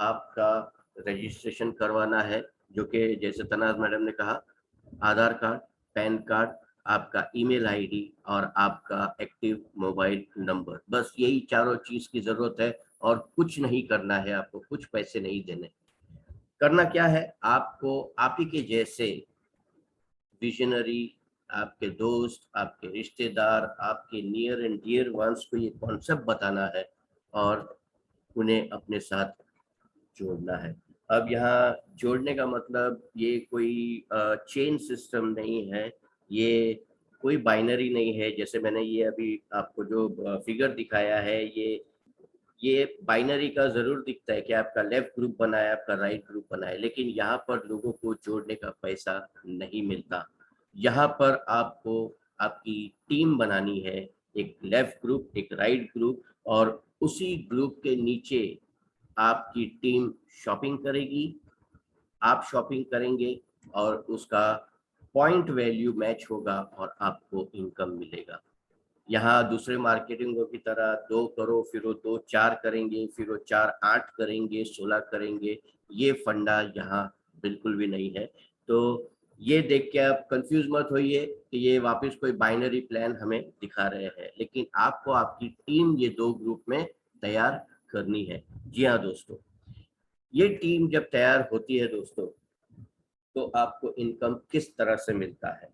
आपका रजिस्ट्रेशन करवाना है, जो कि जैसे तनाज मैडम ने कहा, आधार कार्ड, पैन कार्ड, आपका ईमेल आईडी और आपका एक्टिव मोबाइल नंबर, बस यही चारों चीज की जरूरत है, और कुछ नहीं करना है, आपको कुछ पैसे नहीं देने। करना क्या है, आपको आप ही के जैसे विजनरी, आपके दोस्त, आपके रिश्तेदार, आपके नियर एंड डियर वंस को ये कॉन्सेप्ट बताना है और उन्हें अपने साथ जोड़ना है। अब यहाँ जोड़ने का मतलब ये कोई चेन सिस्टम नहीं है, ये कोई बाइनरी नहीं है। जैसे मैंने ये अभी आपको जो फिगर दिखाया है, ये बाइनरी का जरूर दिखता है कि आपका लेफ्ट ग्रुप बना है, आपका राइट ग्रुप बना है, लेकिन यहाँ पर लोगों को जोड़ने का पैसा नहीं मिलता। यहाँ पर आपको आपकी टीम बनानी है, एक लेफ्ट ग्रुप, एक राइट ग्रुप, और उसी ग्रुप के नीचे आपकी टीम शॉपिंग करेगी, आप शॉपिंग करेंगे, और उसका पॉइंट वैल्यू मैच होगा और आपको इनकम मिलेगा। यहाँ दूसरे मार्केटिंगों की तरह 2 करो, फिर वो 2 4 करेंगे, फिर वो 4 8 करेंगे, 16 करेंगे, ये फंडा यहाँ बिल्कुल भी नहीं है। तो ये देख के आप कंफ्यूज मत होइए कि ये वापस कोई बाइनरी प्लान हमें दिखा रहे हैं, लेकिन आपको आपकी टीम ये 2 ग्रुप में तैयार करनी है। जी हाँ दोस्तों, ये टीम जब तैयार होती है दोस्तों, तो आपको इनकम किस तरह से मिलता है?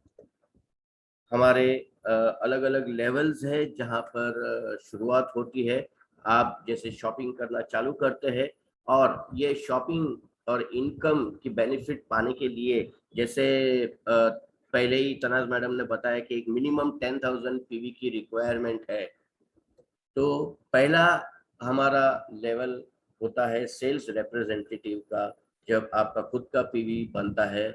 हमारे अलग अलग लेवल्स है जहाँ पर शुरुआत होती है। आप जैसे शॉपिंग करना चालू करते हैं, और ये शॉपिंग और इनकम की बेनिफिट पाने के लिए, जैसे पहले ही तनाज मैडम ने बताया कि एक मिनिमम 10,000 पीवी की रिक्वायरमेंट है। तो पहला हमारा लेवल होता है सेल्स रिप्रेजेंटेटिव का, जब आपका खुद का पीवी बनता है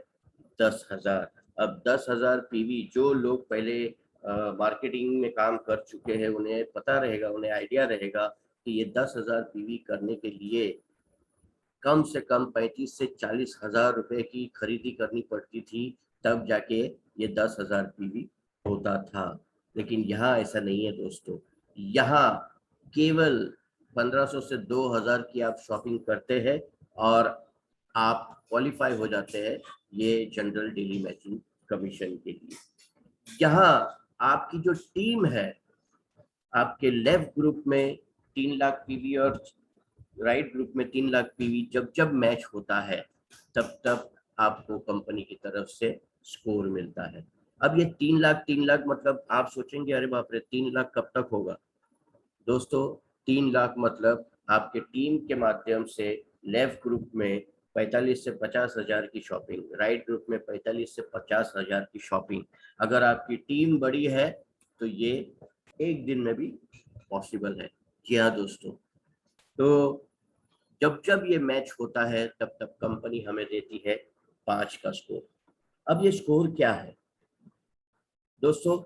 10,000। अब 10,000 पीवी, जो लोग पहले मार्केटिंग में काम कर चुके हैं उन्हें पता रहेगा, उन्हें आइडिया रहेगा कि ये 10,000 पीवी करने के लिए कम से कम 35 से 40,000 रुपए की खरीदी करनी पड़ती थी, तब जाके ये 10,000 पीवी होता था। लेकिन यहाँ ऐसा नहीं है दोस्तों, यहाँ केवल 1500 से 2,000 की आप शॉपिंग करते हैं और आप क्वालिफाई हो जाते हैं ये जनरल डेली मैचिंग कमीशन के लिए। यहाँ आपकी जो टीम है, आपके लेफ्ट ग्रुप में 3 लाख पीवी और राइट ग्रुप में 3 लाख पीवी जब जब मैच होता है, तब तब आपको कंपनी की तरफ से स्कोर मिलता है। अब ये 3 लाख मतलब आप सोचेंगे अरे बाप रे 3 लाख कब तक होगा? दोस्तों, 3 लाख मतलब आपके टीम के माध्यम से लेफ्ट ग्रुप में 45 से 50,000 की शॉपिंग, राइट ग्रुप में 45 से 50,000 की शॉपिंग। अगर आपकी टीम बड़ी है तो ये एक दिन में भी पॉसिबल है। जी हाँ दोस्तों, तो जब जब ये मैच होता है तब तब कंपनी हमें देती है 5 का स्कोर। अब ये स्कोर क्या है दोस्तों?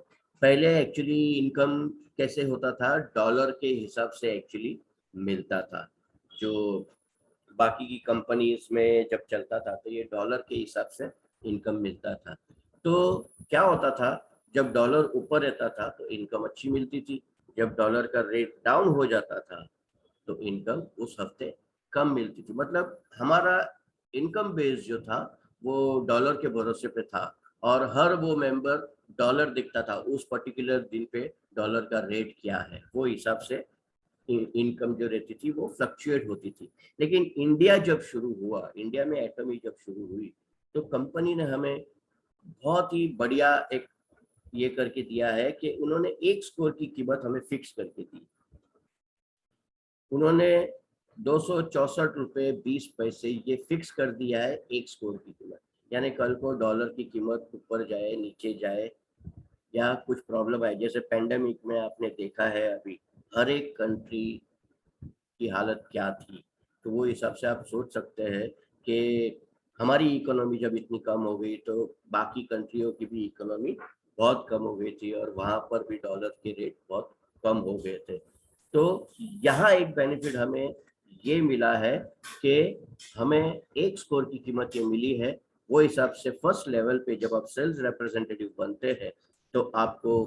पहले एक्चुअली इनकम कैसे होता था, डॉलर के हिसाब से एक्चुअली मिलता था। जो बाकी की कंपनीज में जब चलता था तो ये डॉलर के हिसाब से इनकम मिलता था। तो क्या होता था, जब डॉलर ऊपर रहता था तो इनकम अच्छी मिलती थी, जब डॉलर का रेट डाउन हो जाता था तो इनकम उस हफ्ते कम मिलती थी। मतलब हमारा इनकम बेस जो था वो डॉलर के भरोसे पे था और हर वो मेंबर डॉलर दिखता था उस पर्टिकुलर दिन पे, डॉलर का रेट क्या है वो हिसाब से इनकम जो रहती थी वो फ्लक्चुएट होती थी। लेकिन इंडिया जब शुरू हुआ, इंडिया में एटमी जब शुरू हुई, तो कंपनी ने हमें बहुत ही बढ़िया एक ये करके दिया है कि उन्होंने एक स्कोर की कीमत हमें फिक्स करके दी। उन्होंने 264 रुपये 20 पैसे ये फिक्स कर दिया है एक स्कोर की कीमत। यानी कल को डॉलर की कीमत ऊपर जाए नीचे जाए या कुछ प्रॉब्लम आए, जैसे पेंडेमिक में आपने देखा है अभी हर एक कंट्री की हालत क्या थी, तो वो हिसाब से आप सोच सकते हैं कि हमारी इकोनॉमी जब इतनी कम हो गई तो बाकी कंट्रियों की भी इकोनॉमी बहुत कम हो गई थी और वहां पर भी डॉलर के रेट बहुत कम हो गए थे। तो यहाँ एक बेनिफिट हमें ये मिला है कि हमें एक स्कोर की कीमत ये मिली है। वो हिसाब से फर्स्ट लेवल पे जब आप सेल्स रिप्रेजेंटेटिव बनते हैं तो आपको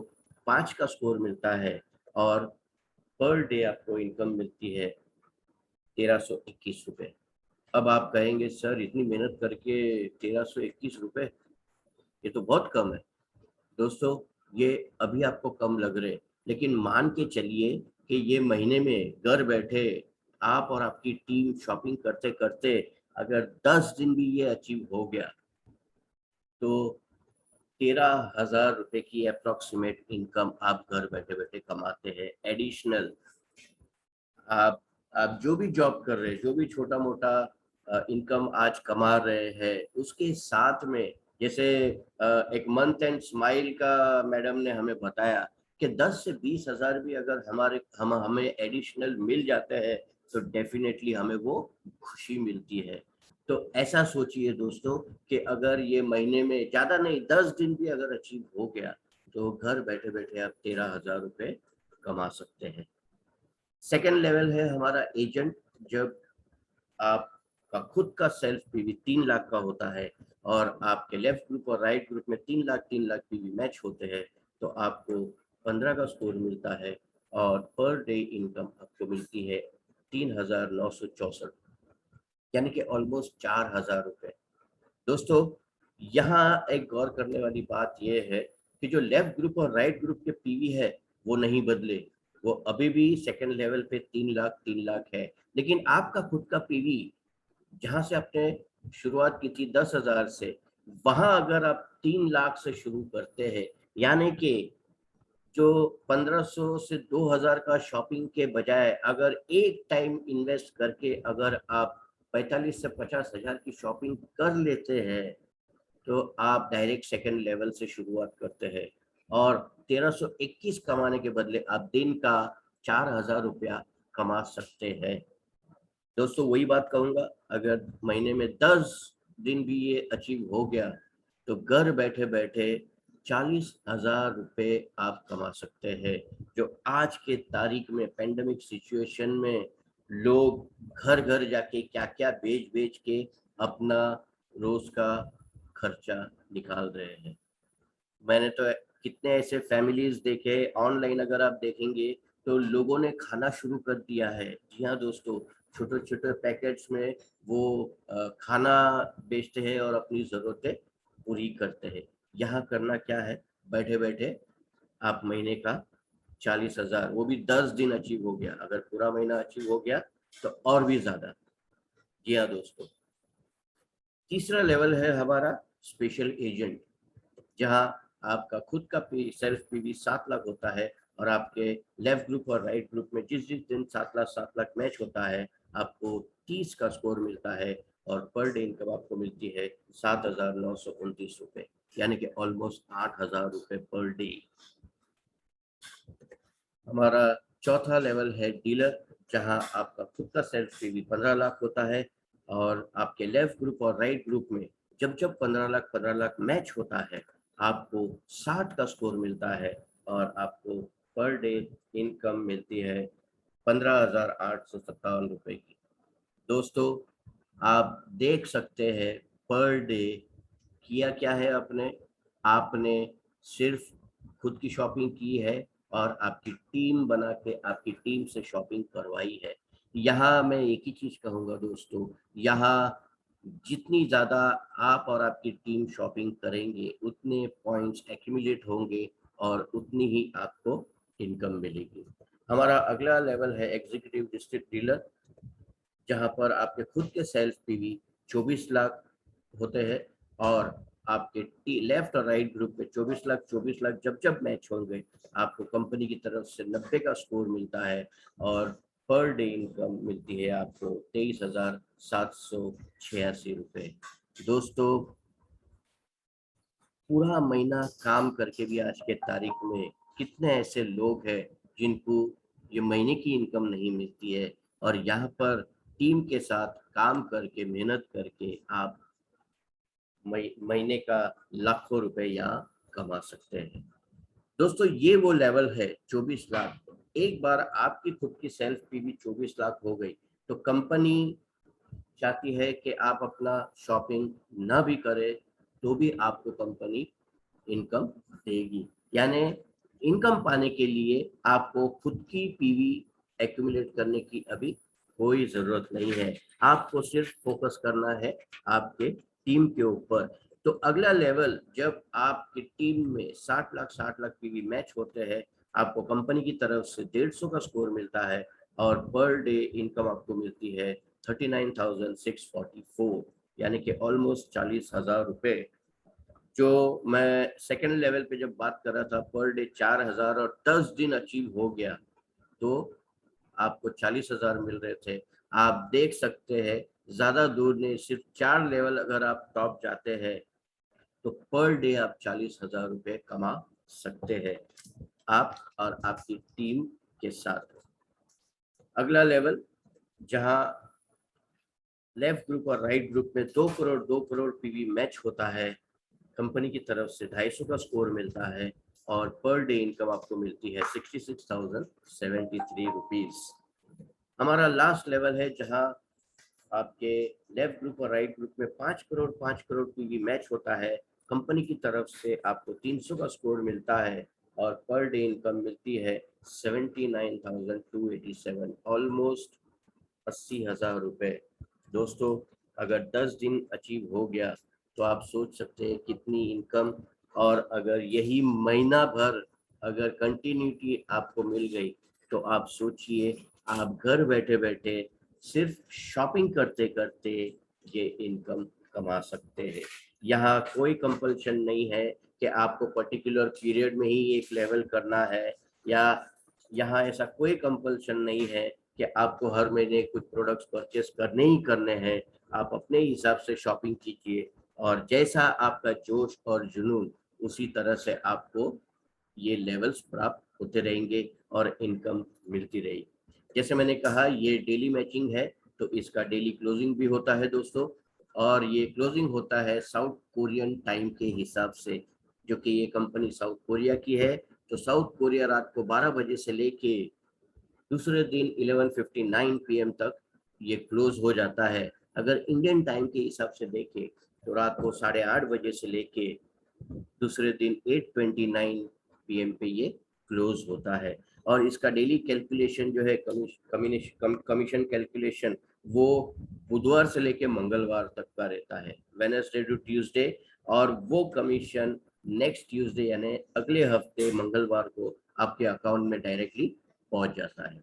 5 का स्कोर मिलता है और पर डे आपको इनकम मिलती है 1321 रुपये। अब आप कहेंगे सर इतनी मेहनत करके 1321 रुपये, ये तो बहुत कम है। दोस्तों ये अभी आपको कम लग रहे, लेकिन मान के चलिए कि ये महीने में घर बैठे आप और आपकी टीम शॉपिंग करते करते अगर 10 दिन भी ये अचीव हो गया तो 13,000 रुपये की अप्रोक्सीमेट इनकम आप घर बैठे बैठे कमाते हैं एडिशनल। आप आप जो भी जॉब कर रहे हैं, जो भी छोटा मोटा इनकम आज कमा रहे हैं, उसके साथ में जैसे एक मंथ एंड स्माइल का मैडम ने हमें बताया कि 10 से 20 हज़ार भी अगर हमें एडिशनल मिल जाते हैं तो डेफिनेटली हमें वो खुशी मिलती है। तो ऐसा सोचिए दोस्तों कि अगर ये महीने में ज़्यादा नहीं 10 दिन भी अगर अचीव हो गया तो घर बैठे बैठे आप 13,000 रुपये कमा सकते हैं। सेकेंड लेवल है हमारा एजेंट। जब आपका खुद का सेल्फ पीवी 3 लाख का होता है और आपके लेफ्ट ग्रुप और राइट ग्रुप में 3 लाख पीवी मैच होते हैं तो आपको 15 का स्कोर मिलता है और पर डे इनकम आपको मिलती है 3,964, यानी कि ऑलमोस्ट 4,000 रुपये। दोस्तों यहाँ एक गौर करने वाली बात यह है कि जो लेफ्ट ग्रुप और राइट ग्रुप के पीवी है वो नहीं बदले, वो अभी भी सेकंड लेवल पे 3 लाख है। लेकिन आपका खुद का पीवी जहां से आपने शुरुआत की थी 10,000 से, वहां अगर आप 3 लाख से शुरू करते हैं, यानी कि जो 1500 से 2000 का शॉपिंग के बजाय अगर एक टाइम इन्वेस्ट करके अगर आप 45 से 50 हज़ार की शॉपिंग कर लेते हैं तो आप डायरेक्ट सेकंड लेवल से शुरुआत करते हैं और 1321 कमाने के बदले आप दिन का 4,000 रुपया कमा सकते हैं। दोस्तों वही बात कहूंगा, अगर महीने में 10 दिन भी ये अचीव हो गया तो घर बैठे बैठे 40,000 रुपये आप कमा सकते हैं, जो आज के तारीख में पेंडेमिक सिचुएशन में लोग घर घर जाके क्या क्या बेच बेच के अपना रोज का खर्चा निकाल रहे हैं। मैंने तो कितने ऐसे फैमिलीज देखे ऑनलाइन, अगर आप देखेंगे तो लोगों ने खाना शुरू कर दिया है। जी हाँ दोस्तों, छोटे छोटे पैकेट्स में वो खाना बेचते हैं और अपनी ज़रूरतें पूरी करते हैं। यहाँ करना क्या है, बैठे बैठे आप महीने का 40,000, वो भी 10 दिन अचीव हो गया, अगर पूरा महीना अचीव हो गया तो और भी ज़्यादा। जी हाँ दोस्तों, तीसरा लेवल है हमारा स्पेशल एजेंट, जहां आपका खुद का सेल्फ पीवी 7 लाख होता है और आपके लेफ्ट ग्रुप और राइट ग्रुप में जिस जिस दिन 7 लाख मैच होता है आपको 30 का स्कोर मिलता है और पर डे इनकम आपको मिलती है 7,929 रुपये, यानी कि ऑलमोस्ट 8,000 रुपये पर डे। हमारा चौथा लेवल है डीलर, जहां आपका खुद का सेल्फ पीवी 15 लाख होता है और आपके लेफ्ट ग्रुप और राइट ग्रुप में जब जब 15 लाख मैच होता है आपको 60 का स्कोर मिलता है और आपको पर डे इनकम मिलती है 15,857 रुपये की। दोस्तों आप देख सकते हैं पर डे किया क्या है आपने, आपने सिर्फ खुद की शॉपिंग की है और आपकी टीम बना के आपकी टीम से शॉपिंग करवाई है। यहाँ मैं एक ही चीज कहूंगा दोस्तों, यहाँ जितनी ज़्यादा आप और आपकी टीम शॉपिंग करेंगे उतने पॉइंट्स एक्यूमुलेट होंगे और उतनी ही आपको इनकम मिलेगी। हमारा अगला लेवल है एग्जीक्यूटिव डिस्ट्रिक्ट डीलर, जहाँ पर आपके खुद के सेल्स पीवी 24 लाख होते हैं और आपके लेफ्ट और राइट ग्रुप में 24 लाख जब जब मैच होंगे आपको कंपनी की तरफ से 90 का स्कोर मिलता है और पर डे इनकम मिलती है आपको 23,786 रुपये। दोस्तों, पूरा महीना काम करके भी आज के तारीख में कितने ऐसे लोग हैं जिनको ये महीने की इनकम नहीं मिलती है, और यहाँ पर टीम के साथ काम करके मेहनत करके आप महीने का लाखों रुपए यहाँ कमा सकते हैं। दोस्तों, ये वो लेवल है 24 लाख। एक बार आपकी खुद की सेल्फ पीवी 24 लाख हो गई तो कंपनी चाहती है कि आप अपना शॉपिंग ना भी करें तो भी आपको कंपनी इनकम देगी। यानी इनकम पाने के लिए आपको खुद की पीवी एक्यूमुलेट करने की अभी कोई ज़रूरत नहीं है, आपको सिर्फ फोकस करना है आपके टीम के ऊपर। तो अगला लेवल, जब आपकी टीम में 60 लाख पीवी मैच होते हैं, आपको कंपनी की तरफ से 150 का स्कोर मिलता है और पर डे इनकम आपको मिलती है 39,644, यानी कि ऑलमोस्ट 40,000 रुपये। जो मैं सेकेंड लेवल पे जब बात कर रहा था पर डे 4,000 और 10 दिन अचीव हो गया तो आपको 40,000 मिल रहे थे। आप देख सकते हैं ज्यादा दूर नहीं, सिर्फ 4 लेवल अगर आप टॉप जाते हैं तो पर डे आप 40,000 रुपये कमा सकते हैं आप और आपकी टीम के साथ। अगला लेवल, जहां लेफ्ट ग्रुप और राइट ग्रुप में 2 करोड़ पीवी मैच होता है, कंपनी की तरफ से 250 का स्कोर मिलता है और पर डे इनकम आपको मिलती है 66,073 रुपीज। हमारा लास्ट लेवल है जहां आपके लेफ्ट ग्रुप और राइट ग्रुप में 5 करोड़ पीवी मैच होता है, कंपनी की तरफ से आपको 300 का स्कोर मिलता है और पर डे इनकम मिलती है 79,287, ऑलमोस्ट 80,000 रुपये। दोस्तों, अगर 10 दिन अचीव हो गया तो आप सोच सकते हैं कितनी इनकम, और अगर यही महीना भर अगर कंटिन्यूटी आपको मिल गई तो आप सोचिए आप घर बैठे बैठे सिर्फ शॉपिंग करते करते ये इनकम कमा सकते हैं। यहाँ कोई कंपल्शन नहीं है कि आपको पर्टिकुलर पीरियड में ही एक लेवल करना है, या यहाँ ऐसा कोई कंपल्शन नहीं है कि आपको हर महीने कुछ प्रोडक्ट्स परचेस करने ही करने हैं। आप अपने हिसाब से शॉपिंग कीजिए और जैसा आपका जोश और जुनून, उसी तरह से आपको ये लेवल्स प्राप्त होते रहेंगे और इनकम मिलती रहेगी। जैसे मैंने कहा, ये डेली मैचिंग है तो इसका डेली क्लोजिंग भी होता है दोस्तों, और ये क्लोजिंग होता है साउथ कोरियन टाइम के हिसाब से, जो कि ये कंपनी साउथ कोरिया की है। तो साउथ कोरिया रात को 12 बजे से लेके दूसरे दिन 11:59 पीएम तक ये क्लोज हो जाता है। अगर इंडियन टाइम के हिसाब से देखें तो रात को 8:30 बजे से लेके दूसरे दिन 8:29 पीएम पे ये क्लोज होता है। और इसका डेली कैलकुलेशन जो है कमीशन कैलकुलेशन, वो बुधवार से लेके मंगलवार तक का रहता है, वेडनेसडे टू ट्यूसडे, और वो कमीशन नेक्स्ट ट्यूसडे यानी अगले हफ्ते मंगलवार को आपके अकाउंट में डायरेक्टली पहुंच जाता है।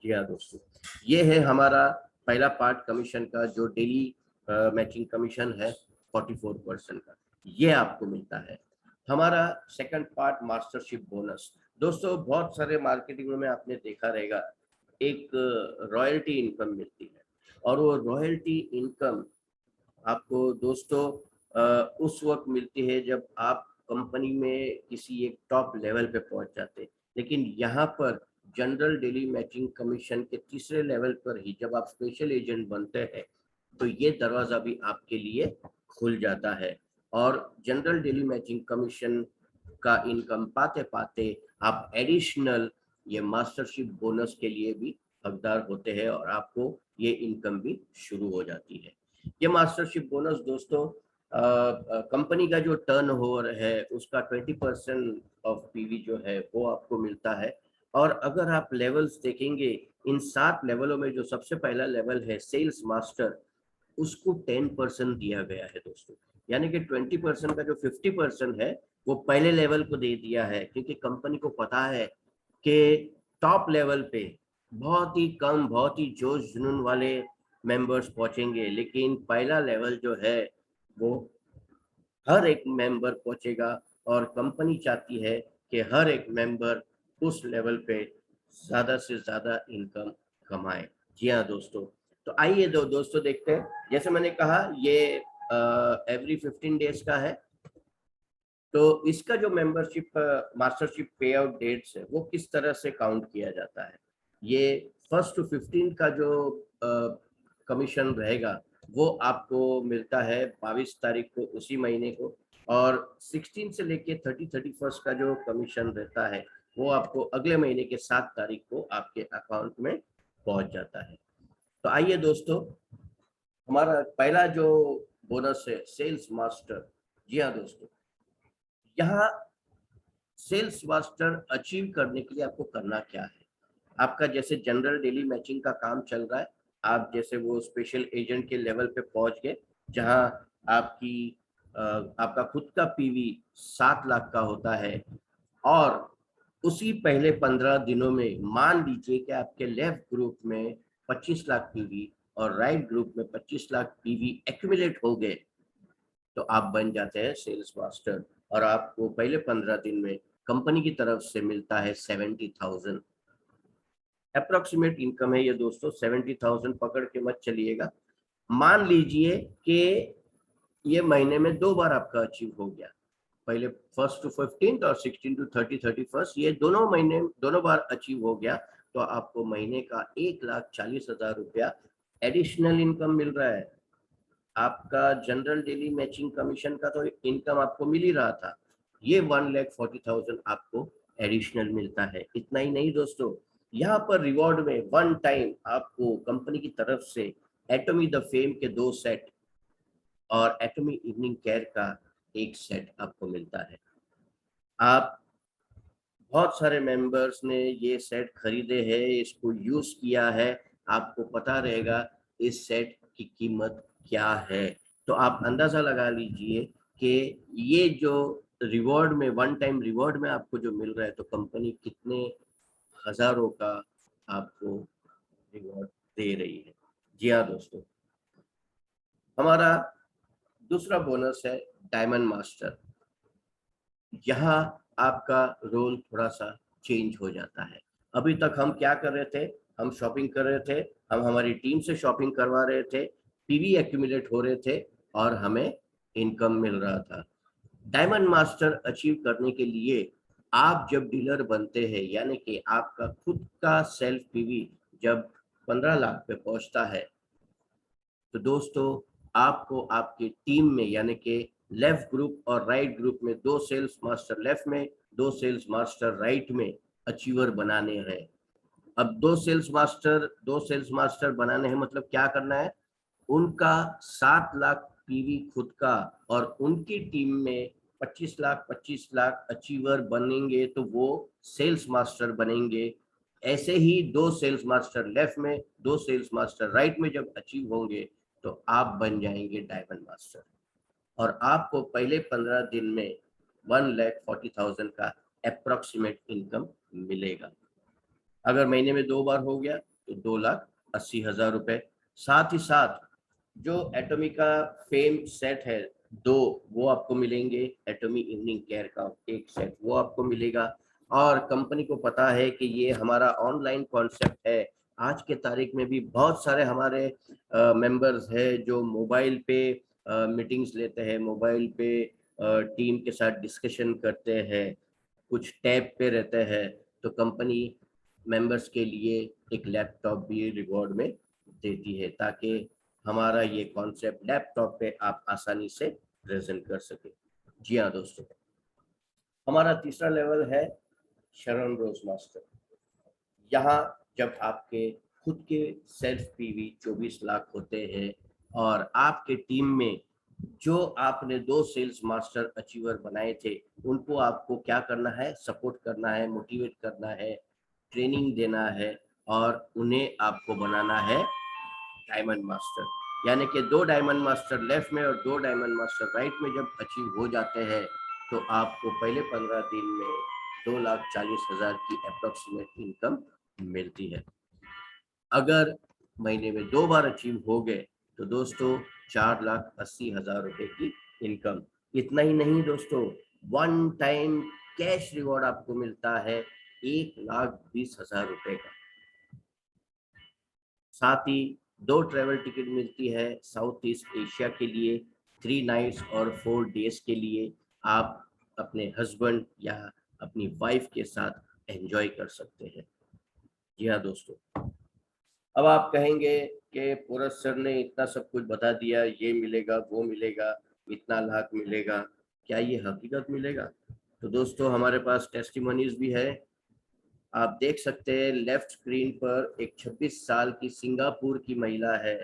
जी हाँ दोस्तों, ये है हमारा पहला पार्ट कमीशन का, जो डेली मैचिंग कमीशन है 44% का, ये आपको मिलता है। हमारा सेकंड पार्ट मास्टरशिप बोनस। दोस्तों, बहुत सारे मार्केटिंग में आपने देखा रहेगा एक रॉयल्टी इनकम मिलती है, और वो रॉयल्टी इनकम आपको दोस्तों उस वक्त मिलती है जब आप कंपनी में किसी एक टॉप लेवल पे पहुंच जाते हैं। लेकिन यहाँ पर जनरल डेली मैचिंग कमीशन के तीसरे लेवल पर ही जब आप स्पेशल एजेंट बनते हैं तो ये दरवाजा भी आपके लिए खुल जाता है, और जनरल डेली मैचिंग कमीशन का इनकम पाते पाते आप एडिशनल ये मास्टरशिप बोनस के लिए भी हकदार होते हैं और आपको ये इनकम भी शुरू हो जाती है। ये मास्टरशिप बोनस दोस्तों कंपनी का जो टर्नओवर है उसका 20% ऑफ पीवी जो है वो आपको मिलता है। और अगर आप लेवल्स देखेंगे, इन 7 लेवलों में जो सबसे पहला लेवल है सेल्स मास्टर, उसको 10% दिया गया है दोस्तों। यानी कि 20% का जो 50% है वो पहले लेवल को दे दिया है, क्योंकि कंपनी को पता है कि टॉप लेवल पे बहुत ही कम, बहुत ही जोश जुनून वाले मेंबर्स पहुंचेंगे, लेकिन पहला लेवल जो है वो हर एक मेंबर पहुंचेगा, और कंपनी चाहती है कि हर एक मेंबर उस लेवल पे ज्यादा से ज्यादा इनकम कमाए। जी हाँ दोस्तों, तो आइए दोस्तों देखते हैं। जैसे मैंने कहा, ये एवरी 15 डेज का है। तो इसका जो मेंबरशिप मास्टरशिप पे आउट डेट्स है वो किस तरह से काउंट किया जाता है। ये 1 to 15 का जो कमीशन रहेगा वो आपको मिलता है 22 तारीख को उसी महीने को, और 16 से लेके 31 का जो कमीशन रहता है वो आपको अगले महीने के 7 तारीख को आपके अकाउंट में पहुंच जाता है। तो आइए दोस्तों, हमारा पहला जो बोनस है सेल्स मास्टर। जी हाँ दोस्तों, यहाँ सेल्स मास्टर अचीव करने के लिए आपको करना क्या है। आपका जैसे जनरल डेली मैचिंग का काम चल रहा है, आप जैसे वो स्पेशल एजेंट के लेवल पे पहुंच गए, जहां आपकी आपका खुद का पीवी 7 लाख का होता है, और उसी पहले 15 दिनों में मान लीजिए कि आपके लेफ्ट ग्रुप में 25 लाख पीवी और राइट ग्रुप में 25 लाख पीवी एक्यूमुलेट हो गए, तो आप बन जाते हैं सेल्स मास्टर, और आपको पहले 15 दिन में कंपनी की तरफ से मिलता है 70,000। अप्रोक्सीमेट इनकम है ये दोस्तों, 70,000 पकड़ के मत चलिएगा। मान लीजिए कि ये महीने में 2 बार आपका अचीव हो गया, पहले 1 to 15 और 16 to 31, ये दोनों महीने दोनों बार अचीव हो गया, तो आपको महीने का 1,40,000 रुपया एडिशनल इनकम मिल रहा है। आपका जनरल डेली मैचिंग कमीशन का तो इनकम आपको मिल ही रहा था, ये 1,40,000 आपको एडिशनल मिलता है। इतना ही नहीं दोस्तों, यहाँ पर रिवॉर्ड में वन टाइम आपको कंपनी की तरफ से एटॉमी द फेम के 2 सेट और एटॉमी इवनिंग केयर का 1 सेट आपको मिलता है। आप बहुत सारे मेंबर्स ने ये सेट खरीदे हैं, इसको यूज किया है, आपको पता रहेगा इस सेट की कीमत क्या है। तो आप अंदाजा लगा लीजिए कि ये जो रिवॉर्ड में, वन टाइम रिवॉर्ड में आपको जो मिल रहा है, तो कंपनी कितने हजारों का आपको रिवॉर्ड दे रही है। जी हाँ दोस्तों, हमारा दूसरा बोनस है डायमंड मास्टर। यहाँ आपका रोल थोड़ा सा चेंज हो जाता है। अभी तक हम क्या कर रहे थे, हम शॉपिंग कर रहे थे, हम हमारी टीम से शॉपिंग करवा रहे थे, पीवी एक्यूमुलेट हो रहे थे, और हमें इनकम मिल रहा था। डायमंड मास्टर अचीव करने के लिए आप जब डीलर बनते हैं, यानी कि आपका खुद का सेल्फ पीवी जब 15 लाख पे पहुंचता है, तो दोस्तों आपको आपकी टीम में, यानी कि लेफ्ट ग्रुप और राइट ग्रुप में 2 सेल्स मास्टर लेफ्ट में, 2 सेल्स मास्टर राइट में अचीवर बनाने हैं। अब 2 सेल्स मास्टर बनाने हैं मतलब क्या करना है, उनका 7 लाख पीवी खुद का, और उनकी टीम में 25 लाख अचीवर बनेंगे, तो वो सेल्स मास्टर बनेंगे। ऐसे ही 2 सेल्स मास्टर लेफ्ट में, 2 सेल्स मास्टर राइट में जब अचीव होंगे, तो आप बन जाएंगे डायमंड मास्टर, और आपको पहले 15 दिन में 1,40,000 का अप्रोक्सीमेट इनकम मिलेगा। अगर महीने में 2 बार हो गया तो 2,80,000 रुपए। साथ ही साथ जो एटॉमी का फेम सेट है 2, वो आपको मिलेंगे। एटॉमी इवनिंग केयर का 1 सेट वो आपको मिलेगा, और कंपनी को पता है कि ये हमारा ऑनलाइन कॉन्सेप्ट है। आज के तारीख में भी बहुत सारे हमारे मेंबर्स हैं जो मोबाइल पे मीटिंग्स लेते हैं, मोबाइल पे टीम के साथ डिस्कशन करते हैं, कुछ टैब पे रहते हैं। तो कंपनी मेंबर्स के लिए एक लैपटॉप भी रिवॉर्ड में देती है, ताकि हमारा ये कॉन्सेप्ट लैपटॉप पे आप आसानी से प्रेजेंट कर सके। जी हाँ दोस्तों, हमारा तीसरा लेवल है शरण रोज मास्टर। यहाँ जब आपके खुद के सेल्फ पीवी 24 लाख होते हैं, और आपके टीम में जो आपने 2 सेल्स मास्टर अचीवर बनाए थे, उनको आपको क्या करना है, सपोर्ट करना है, मोटिवेट करना है, ट्रेनिंग देना है, और उन्हें आपको बनाना है डायमंड मास्टर। यानी कि 2 डायमंड मास्टर लेफ्ट में और 2 डायमंड मास्टर राइट में जब अचीव हो जाते हैं तो आपको पहले 15 दिन में 2,40,000 की अप्रोक्सीमेट इनकम मिलती है। अगर महीने में 2 बार अचीव हो गए तो दोस्तों 4,80,000 रुपए की इनकम। इतना ही नहीं दोस्तों, वन टाइम कैश रिवॉर्ड आपको मिलता है 1,20,000 रुपए का। साथ ही 2 ट्रेवल टिकट मिलती है साउथ ईस्ट एशिया के लिए 3 नाइट्स और 4 डेज के लिए। आप अपने हस्बैंड या अपनी वाइफ के साथ एंजॉय कर सकते हैं। जी हाँ दोस्तों, अब आप कहेंगे कि पूरज सर ने इतना सब कुछ बता दिया, ये मिलेगा वो मिलेगा, इतना लाख मिलेगा, क्या ये हकीकत मिलेगा? तो दोस्तों हमारे पास टेस्टिमोनीज भी है। आप देख सकते हैं लेफ्ट स्क्रीन पर एक 26 साल की सिंगापुर की महिला है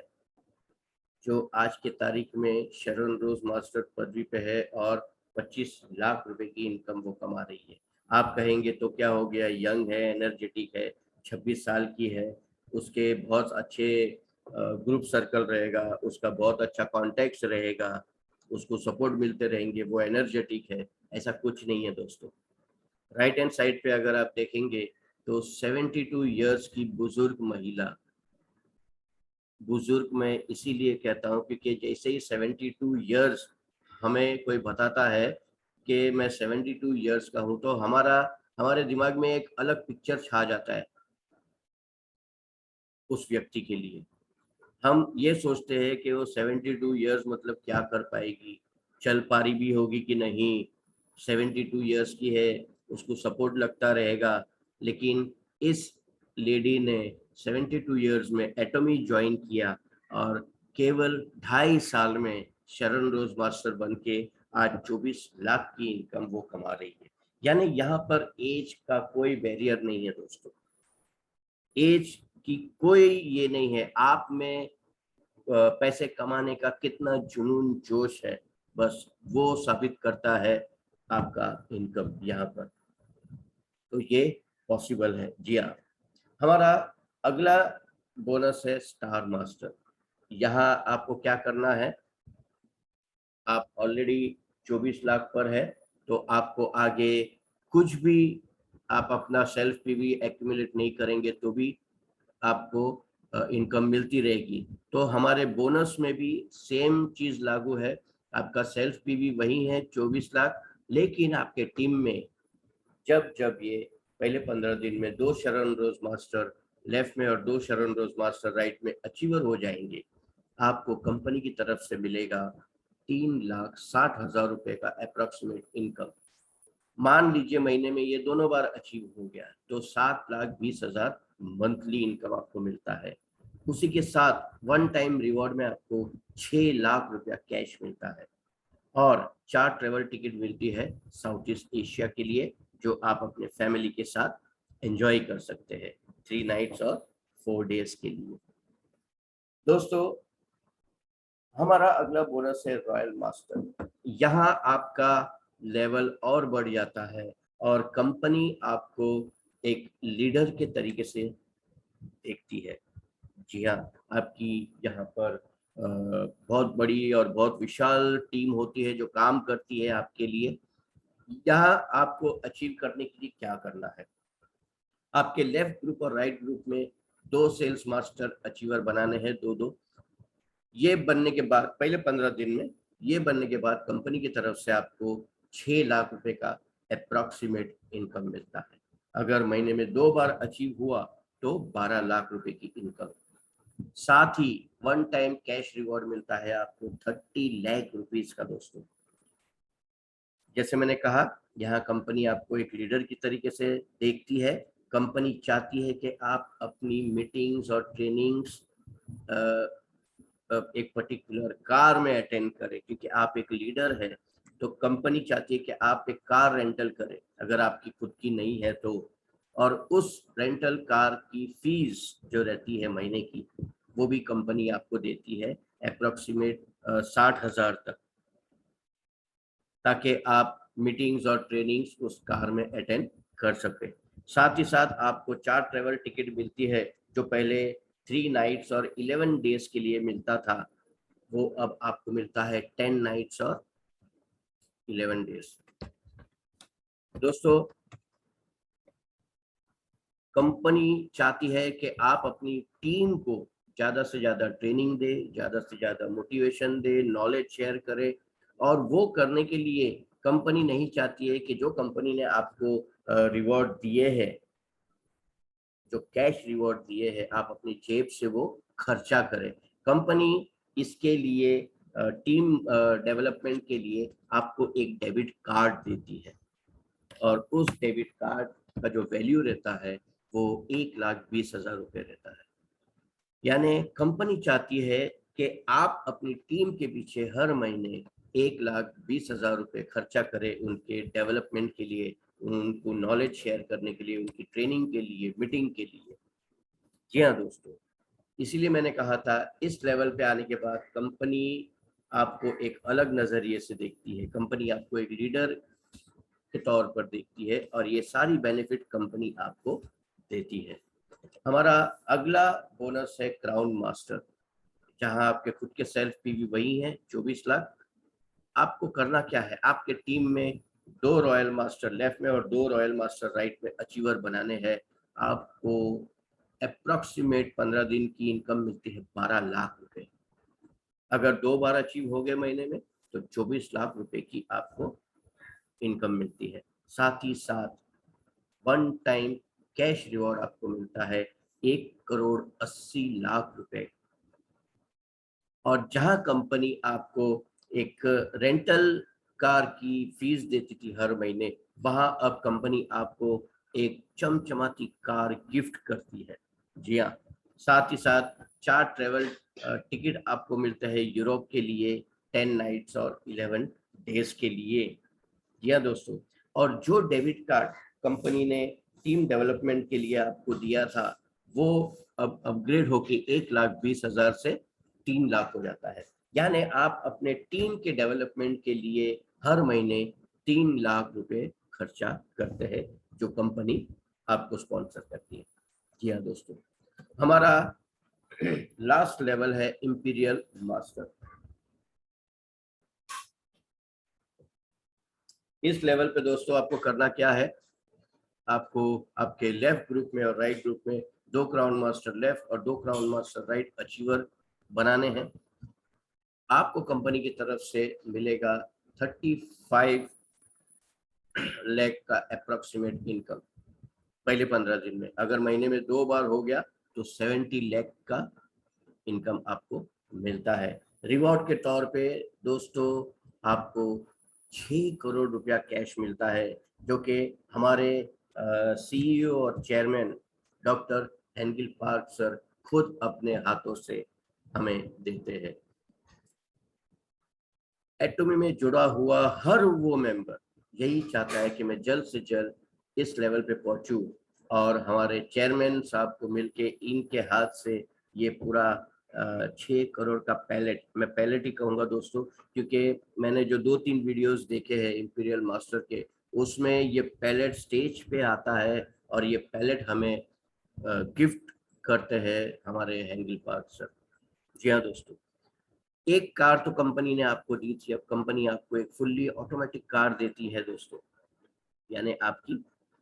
जो आज के तारीख में शरण रोज मास्टर पदवी पे है और 25 लाख रुपए की इनकम वो कमा रही है। आप कहेंगे तो क्या हो गया, यंग है, एनर्जेटिक है, 26 साल की है, उसके बहुत अच्छे ग्रुप सर्कल रहेगा, उसका बहुत अच्छा कॉन्टेक्ट रहेगा, उसको सपोर्ट मिलते रहेंगे, वो एनर्जेटिक है। ऐसा कुछ नहीं है दोस्तों। राइट हैंड साइड पे अगर आप देखेंगे तो 72 इयर्स की बुजुर्ग महिला, बुजुर्ग मैं इसीलिए कहता हूँ क्योंकि जैसे ही 72 इयर्स हमें कोई बताता है कि मैं 72 इयर्स का हूँ तो हमारे दिमाग में एक अलग पिक्चर छा जाता है उस व्यक्ति के लिए। हम ये सोचते हैं कि वो 72 इयर्स मतलब क्या कर पाएगी, चल पा रही भी होगी कि नहीं, 72 इयर्स की है, उसको सपोर्ट लगता रहेगा। लेकिन इस लेडी ने 72 इयर्स में एटॉमी ज्वाइन किया और केवल 2.5 साल में शरण रोज मास्टर बन के आज 24 लाख की इनकम वो कमा रही है। यानी यहाँ पर एज का कोई बैरियर नहीं है दोस्तों, एज की कोई ये नहीं है। आप में पैसे कमाने का कितना जुनून जोश है, बस वो साबित करता है आपका इनकम यहाँ पर। तो ये पॉसिबल है। जी हाँ, हमारा अगला बोनस है स्टार मास्टर। यहाँ आपको क्या करना है, आप ऑलरेडी 24 लाख पर है तो आपको आगे कुछ भी, आप अपना सेल्फ पीवी एक्यूमुलेट नहीं करेंगे तो भी आपको इनकम मिलती रहेगी। तो हमारे बोनस में भी सेम चीज लागू है। आपका सेल्फ पीवी वही है 24 लाख, लेकिन आपके टीम में जब जब ये पहले 15 दिन में 2 शरण रोज मास्टर लेफ्ट में और 2 शरण रोज मास्टर राइट में अचीवर हो जाएंगे, आपको कंपनी की तरफ से मिलेगा 3,60,000 रुपए का अप्रोक्सीमेट इनकम। मान लीजिए महीने में ये दोनों बार अचीव हो गया तो 7,20,000 मंथली इनकम आपको मिलता है। उसी के साथ वन टाइम रिवॉर्ड में आपको 6 लाख रुपया कैश मिलता है और 4 ट्रेवल टिकट मिलती है साउथ ईस्ट एशिया के लिए, जो आप अपने फैमिली के साथ एंजॉय कर सकते हैं 3 नाइट्स और 4 डेज के लिए। दोस्तों हमारा अगला बोनस है रॉयल मास्टर। यहाँ आपका लेवल और बढ़ जाता है और कंपनी आपको एक लीडर के तरीके से देखती है। जी हाँ, आपकी यहाँ पर बहुत बड़ी और बहुत विशाल टीम होती है जो काम करती है आपके लिए। यहाँ आपको अचीव करने के लिए क्या करना है, आपके लेफ्ट ग्रुप और राइट ग्रुप में 2 सेल्स मास्टर अचीवर बनाने हैं, 2-2। ये बनने के बाद पहले 15 दिन में ये बनने के बाद कंपनी की तरफ से आपको 6 लाख रुपए का अप्रोक्सीमेट इनकम मिलता है। अगर महीने में 2 बार अचीव हुआ तो 12 लाख रुपए की इनकम। साथ ही वन टाइम कैश रिवॉर्ड मिलता है आपको 30 लाख रुपीस का दोस्तों। जैसे मैंने कहा, यहाँ कंपनी आपको एक लीडर की तरीके से देखती है। कंपनी चाहती है कि आप अपनी मीटिंग्स और ट्रेनिंग्स एक पर्टिकुलर कार में अटेंड करें, क्योंकि आप एक लीडर हैं। तो कंपनी चाहती है कि आप एक कार रेंटल करें अगर आपकी खुद की नहीं है तो, और उस रेंटल कार की फीस जो रहती है महीने की वो भी कंपनी आपको देती है अप्रोक्सीमेट 60,000 तक, ताकि आप मीटिंग्स और ट्रेनिंग्स उस कार में अटेंड कर सकें। साथ ही साथ आपको 4 ट्रेवल टिकट मिलती है, जो पहले 3 नाइट्स और 11 डेज के लिए मिलता था, वो अब आपको मिलता है 10 नाइट्स और 11 डेज। दोस्तों, कंपनी चाहती है कि आप अपनी टीम को ज़्यादा से ज़्यादा ट्रेनिंग दे, ज़्यादा से ज़्यादा मोटिवेशन दे, नॉलेज शेयर करे। और वो करने के लिए कंपनी नहीं चाहती है कि जो कंपनी ने आपको रिवॉर्ड दिए हैं, जो कैश रिवॉर्ड दिए हैं, आप अपनी जेब से वो खर्चा करें। कंपनी इसके लिए टीम डेवलपमेंट के लिए आपको एक डेबिट कार्ड देती है, और उस डेबिट कार्ड का जो वैल्यू रहता है वो 1,20,000 रुपये रहता है। यानी कंपनी चाहती है कि आप अपनी टीम के पीछे हर महीने 1,20,000 रुपये खर्चा करें, उनके डेवलपमेंट के लिए, उनको नॉलेज शेयर करने के लिए, उनकी ट्रेनिंग के लिए, मीटिंग के लिए। जी हाँ दोस्तों, इसीलिए मैंने कहा था इस लेवल पे आने के बाद कंपनी आपको एक अलग नज़रिए से देखती है, कंपनी आपको एक लीडर के तौर पर देखती है, और ये सारी बेनिफिट कंपनी आपको देती है। हमारा अगला बोनस है क्राउन मास्टर, जहां आपके खुद के सेल्फ पीवी वही है 24 लाख। आपको करना क्या है, आपके टीम में 2 रॉयल मास्टर लेफ्ट में और 2 रॉयल मास्टर राइट में अचीवर बनाने हैं। आपको अप्रोक्सीमेट 15 दिन की इनकम मिलती है 12 लाख रुपए। अगर 2 बार अचीव हो गए महीने में तो 24 लाख रुपए की आपको इनकम मिलती है। साथ ही साथ वन टाइम कैश रिवॉर्ड आपको मिलता है 1,80,00,000 रुपए। और जहां कंपनी आपको एक रेंटल कार की फीस देती थी हर महीने, वहां अब कंपनी आपको एक चमचमाती कार गिफ्ट करती है। जी हाँ, साथ ही साथ 4 ट्रेवल टिकट आपको मिलते हैं यूरोप के लिए 10 नाइट्स और 11 डेज के लिए। जी हाँ दोस्तों, और जो डेबिट कार्ड कंपनी ने टीम डेवलपमेंट के लिए आपको दिया था, वो अब अपग्रेड होके 1,20,000 से 3 लाख हो जाता है। यानी आप अपने टीम के डेवलपमेंट के लिए हर महीने 3 लाख रुपए खर्चा करते हैं, जो कंपनी आपको स्पॉन्सर करती है। जी हाँ दोस्तों, हमारा लास्ट लेवल है इंपीरियल मास्टर। इस लेवल पे दोस्तों आपको करना क्या है, आपको आपके लेफ्ट ग्रुप में और राइट ग्रुप में 2 क्राउन मास्टर लेफ्ट और 2 क्राउन मास्टर राइट अचीवर बनाने हैं। आपको कंपनी की तरफ से मिलेगा 35 लाख का अप्रोक्सीमेट इनकम पहले 15 दिन में। अगर महीने में 2 बार हो गया तो 70 लाख का इनकम आपको मिलता है। रिवॉर्ड के तौर पे दोस्तों आपको 6 करोड़ रुपया कैश मिलता है, जो कि हमारे सीईओ और चेयरमैन डॉक्टर हेंगिल पार्क सर खुद अपने हाथों से हमें देते हैं। एटॉमी में जुड़ा हुआ हर वो मेंबर यही चाहता है कि मैं जल्द से जल्द इस लेवल पे पहुंचूं, और हमारे चेयरमैन साहब को मिलके इनके हाथ से ये पूरा 6 करोड़ का पैलेट, मैं पैलेट ही कहूँगा दोस्तों, क्योंकि मैंने जो 2-3 वीडियोस देखे हैं इंपीरियल मास्टर के, उसमें ये पैलेट स्टेज पे आता है और ये पैलेट हमें गिफ्ट करते हैं हमारे हैंगिल पार्क सर। जी हाँ दोस्तों, एक कार तो कंपनी ने आपको दी थी, अब कंपनी आपको एक फुल्ली ऑटोमेटिक कार देती है दोस्तों, यानी आपकी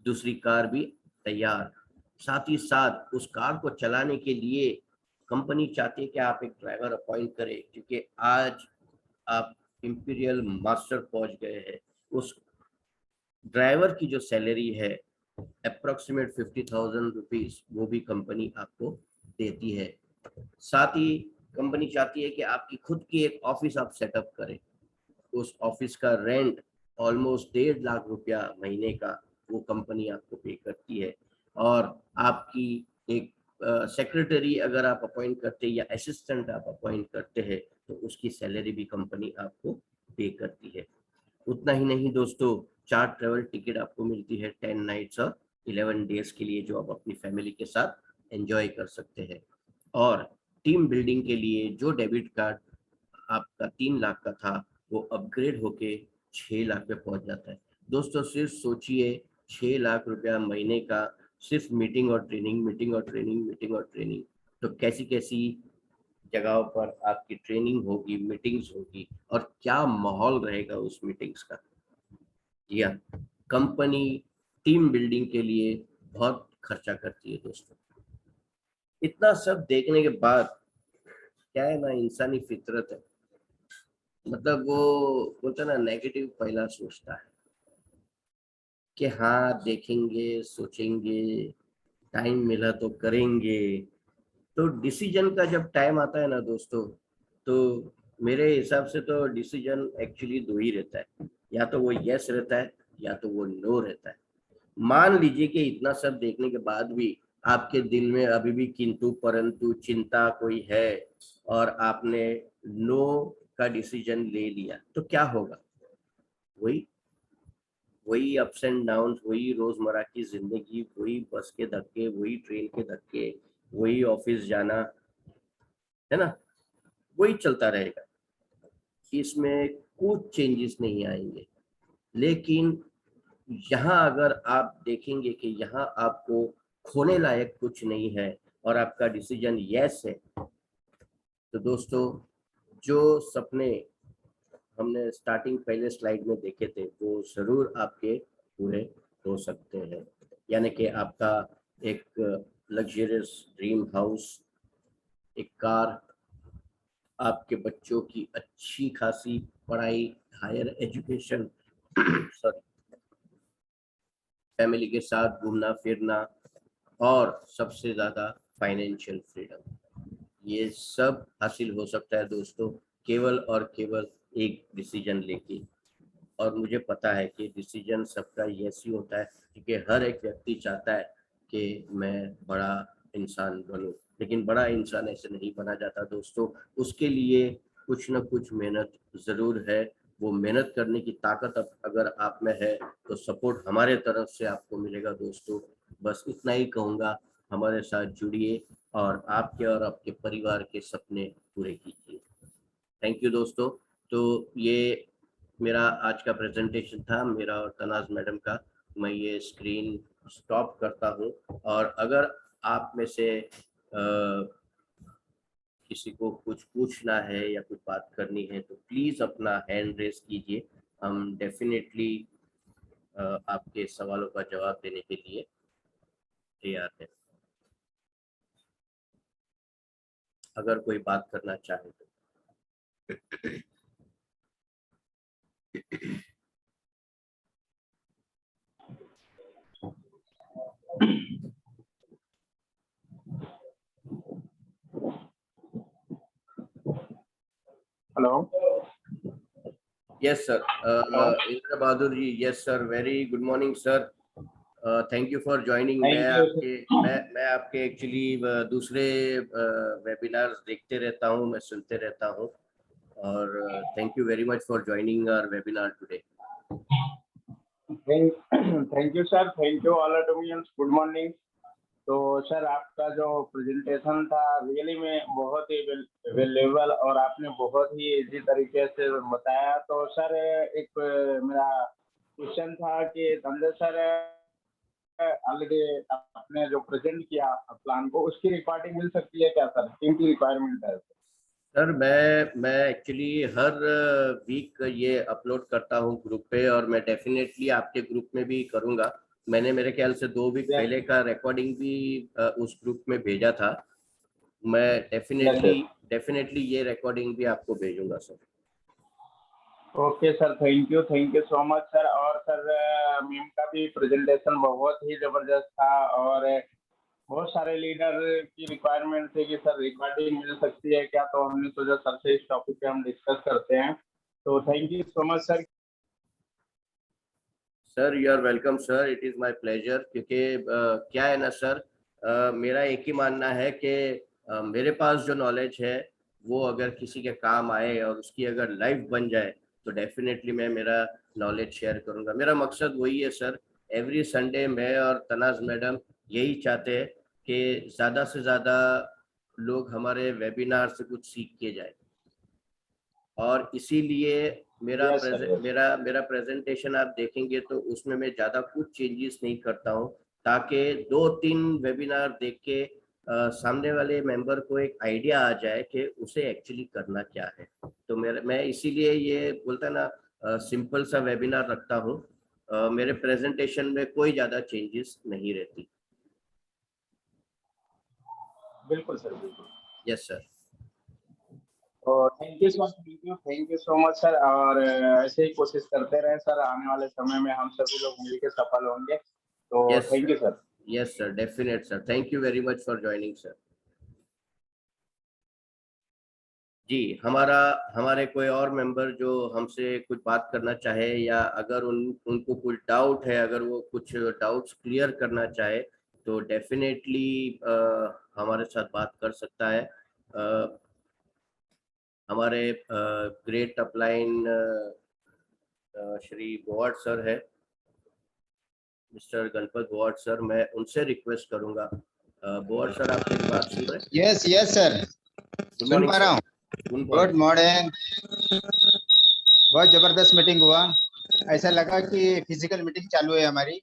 दूसरी कार भी तैयार। साथ ही साथ उस कार को चलाने के लिए कंपनी चाहती है कि आप एक ड्राइवर अपॉइंट करें, क्योंकि आज आप इंपीरियल मास्टर पहुंच गए हैं। उस ड्राइवर की जो सैलरी है अप्रोक्सीमेट 50,000 रुपीज, वो भी कंपनी आपको देती है। साथ ही कंपनी चाहती है कि आपकी खुद की एक ऑफिस आप सेटअप करें। उस ऑफिस का रेंट ऑलमोस्ट 1.5 लाख रुपया महीने का वो कंपनी आपको पे करती है। और आपकी एक सेक्रेटरी अगर आप अपॉइंट करते हैं या असिस्टेंट आप अपॉइंट करते हैं तो उसकी सैलरी भी कंपनी आपको पे करती है। उतना ही नहीं दोस्तों, 4 ट्रेवल टिकट आपको मिलती है 10 नाइट्स और 11 डेज के लिए, जो आप अपनी फैमिली के साथ एंजॉय कर सकते हैं। और टीम बिल्डिंग के लिए जो डेबिट कार्ड आपका 3 लाख का था, वो अपग्रेड होके 6 लाख पे पहुंच जाता है। दोस्तों सिर्फ सोचिए, 6 लाख रुपया महीने का सिर्फ मीटिंग और ट्रेनिंग, मीटिंग और ट्रेनिंग, मीटिंग और ट्रेनिंग, तो कैसी कैसी जगहों पर आपकी ट्रेनिंग होगी, मीटिंग्स होगी, और क्या माहौल रहेगा उस मीटिंग्स का। जी हाँ, कंपनी टीम बिल्डिंग के लिए बहुत खर्चा करती है दोस्तों। इतना सब देखने के बाद क्या है ना, इंसानी फितरत है, मतलब वो बोलते हैं ना, नेगेटिव पहला सोचता है कि हाँ देखेंगे, सोचेंगे, टाइम मिला तो करेंगे। तो डिसीजन का जब टाइम आता है ना दोस्तों, तो मेरे हिसाब से तो डिसीजन एक्चुअली दो ही रहता है, या तो वो यस रहता है या तो वो नो रहता है। मान लीजिए कि इतना सब देखने के बाद भी आपके दिल में अभी भी किंतु परंतु चिंता कोई है और आपने नो का डिसीजन ले लिया, तो क्या होगा? वही वही अप्स एंड डाउन, वही रोजमर्रा की जिंदगी, वही बस के धक्के, वही ट्रेन के धक्के, वही ऑफिस जाना, है ना, वही चलता रहेगा। इसमें कुछ चेंजेस नहीं आएंगे। लेकिन यहाँ अगर आप देखेंगे कि यहाँ आपको खोने लायक कुछ नहीं है और आपका डिसीजन यस है, तो दोस्तों जो सपने हमने स्टार्टिंग पहले स्लाइड में देखे थे वो जरूर आपके पूरे हो सकते हैं। यानी कि आपका एक लग्जरियस ड्रीम हाउस, एक कार, आपके बच्चों की अच्छी खासी पढ़ाई, हायर एजुकेशन, सॉरी, फैमिली के साथ घूमना फिरना, और सबसे ज्यादा फाइनेंशियल फ्रीडम, ये सब हासिल हो सकता है दोस्तों केवल और केवल एक डिसीजन लेके। और मुझे पता है कि डिसीजन सबका यस ही होता है, क्योंकि हर एक व्यक्ति चाहता है कि मैं बड़ा इंसान बनूं, लेकिन बड़ा इंसान ऐसे नहीं बना जाता दोस्तों। उसके लिए कुछ न कुछ मेहनत ज़रूर है। वो मेहनत करने की ताकत अगर आप में है तो सपोर्ट हमारे तरफ से आपको मिलेगा दोस्तों। बस इतना ही कहूँगा, हमारे साथ जुड़िए और आपके और आपके परिवार के सपने पूरे कीजिए। थैंक यू दोस्तों। तो ये मेरा आज का प्रेजेंटेशन था, मेरा और तनाज मैडम का। मैं ये स्क्रीन स्टॉप करता हूँ, और अगर आप में से किसी को कुछ पूछना है या कुछ बात करनी है तो प्लीज़ अपना हैंड रेस कीजिए। हम डेफिनेटली आपके सवालों का जवाब देने के लिए तैयार हैं, अगर कोई बात करना चाहे तो। Hello. Yes sir, Indra Bahadur ji, yes sir, very good morning sir. Thank you for joining. Thank you. मैं आपके एक्चुअली दूसरे वेबिनार्स देखते रहता हूँ, मैं सुनते रहता हूँ, और thank you very much for joining our webinar today. Thank you sir, thank you all Atomians, good morning. तो सर आपका जो प्रेजेंटेशन था रियली में बहुत ही वेल्युएबल और आपने बहुत ही इजी तरीके से बताया। तो सर एक मेरा क्वेश्चन था कि धनंजय सर ऑलरेडी आपने जो प्रेजेंट किया प्लान को, उसकी रिकॉर्डिंग मिल सकती है क्या सर? टीम की रिक्वायरमेंट है सर मैं एक्चुअली हर वीक ये अपलोड करता हूँ ग्रुप पे, और मैं डेफिनेटली आपके ग्रुप में भी करूँगा। मैंने मेरे ख्याल से 2 वीक सर? पहले का रिकॉर्डिंग भी उस ग्रुप में भेजा था। मैं यस सर। डेफिनेटली ये रिकॉर्डिंग भी आपको भेजूंगा sir. Okay sir, thank you so much sir. और सर मैम का भी प्रेजेंटेशन बहुत ही जबरदस्त था, और बहुत सारे लीडर की रिक्वायरमेंट थी कि सर रिकॉर्डिंग मिल सकती है क्या, तो हमने सोचा सर से इस टॉपिक पे हम डिस्कस करते हैं। तो thank you so much sir. Sir you are welcome sir, it is my pleasure. क्योंकि क्या है ना सर, मेरा एक ही मानना है कि मेरे पास जो नॉलेज है वो अगर किसी के काम आए और उसकी अगर लाइफ बन जाए तो डेफिनेटली मैं मेरा नॉलेज शेयर करूंगा। मेरा मकसद वही है सर। एवरी संडे मैं और तनाज मैडम यही चाहते हैं कि ज़्यादा से ज़्यादा लोग हमारे वेबिनार से कुछ सीख के जाए, और इसीलिए यस सर, यस। मेरा प्रेजेंटेशन आप देखेंगे तो उसमें मैं ज़्यादा कुछ चेंजेस नहीं करता हूँ, ताकि 2-3 वेबिनार देख के सामने वाले मेंबर को एक आइडिया आ जाए कि उसे एक्चुअली करना क्या है। तो मैं इसीलिए ये बोलता ना सिंपल सा वेबिनार रखता हूँ। मेरे प्रेजेंटेशन में कोई ज़्यादा चेंजेस नहीं रहती। बिल्कुल सर, बिल्कुल। Yes sir. तो thank you sir, thank you so much sir. और ऐसे ही कोशिश करते रहे सर, आने वाले समय में हम सभी लोग मिलकर सफल होंगे। तो yes thank you sir. Yes sir, definite sir. Thank you very much for joining sir. जी, हमारे कोई और मेंबर जो हमसे कुछ बात करना चाहे, या अगर उनको कुछ डाउट है, अगर वो कुछ डाउट्स क्लियर करना चाहे, तो डेफिनेटली हमारे साथ बात कर सकता है। हमारे ग्रेट अपलाइन श्री गोवाट सर है, मिस्टर गणपत गोवाट सर, मैं उनसे रिक्वेस्ट करूंगा। गोवाट सर, आप मेरी बात सुन रहे हैं? यस यस सर, गुड सुन मॉर्निंग पा रहा हूँ। Good good morning. मॉर्निंग। बहुत जबरदस्त मीटिंग हुआ। ऐसा लगा कि फिजिकल मीटिंग चालू है हमारी,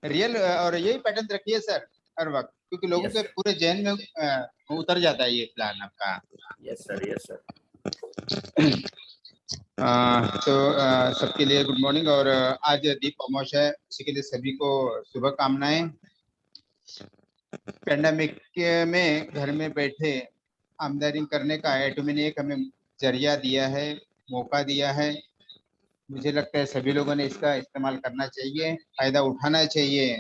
रियल। और यही पैटर्न रखिए सर हर वक्त, क्योंकि लोगों के पूरे जहन में उतर जाता है ये प्लान आपका। Yes sir, yes sir. तो सबके लिए गुड मॉर्निंग। और आज दीप अमावस्या है, इसी के लिए सभी को शुभकामनाएं। पेंडेमिक में घर में बैठे आमदनी करने का एटमी ने एक हमें जरिया दिया है, मौका दिया है। मुझे लगता है सभी लोगों ने इसका इस्तेमाल करना चाहिए, फायदा उठाना चाहिए।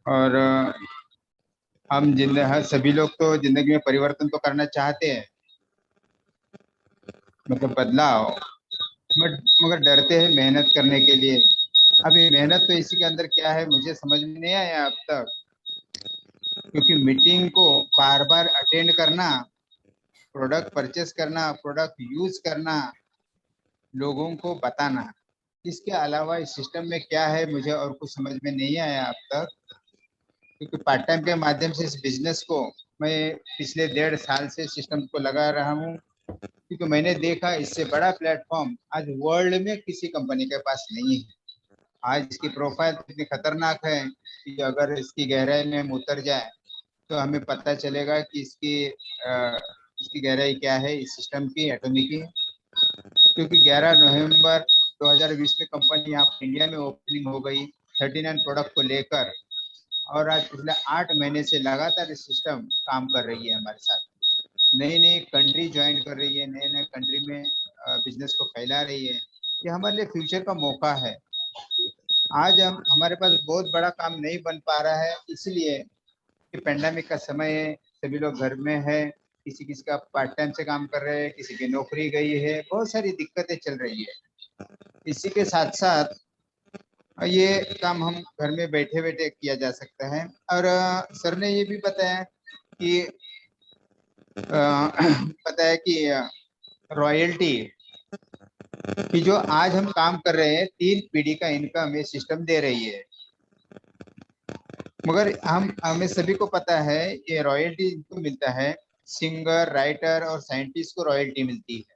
और हम सभी लोग तो जिंदगी में परिवर्तन तो करना चाहते हैं, मतलब बदलाव, मगर डरते हैं मेहनत करने के लिए। अभी मेहनत तो इसी के अंदर क्या है मुझे समझ में नहीं आया अब तक, क्योंकि मीटिंग को बार बार अटेंड करना, प्रोडक्ट परचेस करना, प्रोडक्ट यूज करना, लोगों को बताना, इसके अलावा इस सिस्टम में क्या है मुझे और कुछ समझ में नहीं आया अब तक। क्योंकि पार्ट टाइम के माध्यम से इस बिजनेस को मैं पिछले 1.5 साल से सिस्टम को लगा रहा हूँ, क्योंकि मैंने देखा इससे बड़ा प्लेटफॉर्म आज वर्ल्ड में किसी कंपनी के पास नहीं है। आज इसकी प्रोफाइल इतनी खतरनाक है कि अगर इसकी गहराई में हम उतर जाए तो हमें पता चलेगा कि इसकी गहराई क्या है इस सिस्टम की, एटॉमिक की। क्योंकि 11 नवंबर 2020 में कंपनी यहाँ इंडिया में ओपनिंग हो गई 39 प्रोडक्ट को लेकर, और आज पिछले 8 महीने से लगातार इस सिस्टम काम कर रही है हमारे साथ। नई नई कंट्री ज्वाइन कर रही है, नए नए कंट्री में बिजनेस को फैला रही है। ये हमारे लिए फ्यूचर का मौका है। आज हमारे पास बहुत बड़ा काम नहीं बन पा रहा है, इसलिए कि पेंडेमिक का समय है, सभी लोग घर में है, किसी किसी का पार्ट टाइम से काम कर रहे हैं, किसी की नौकरी गई है, बहुत सारी दिक्कतें चल रही है। इसी के साथ साथ ये काम हम घर में बैठे बैठे किया जा सकता है। और सर ने ये भी बताया कि रॉयल्टी कि जो आज हम काम कर रहे हैं 3 पीढ़ी का इनकम ये सिस्टम दे रही है। मगर हमें सभी को पता है ये रॉयल्टी इनको मिलता है, सिंगर, राइटर और साइंटिस्ट को रॉयल्टी मिलती है,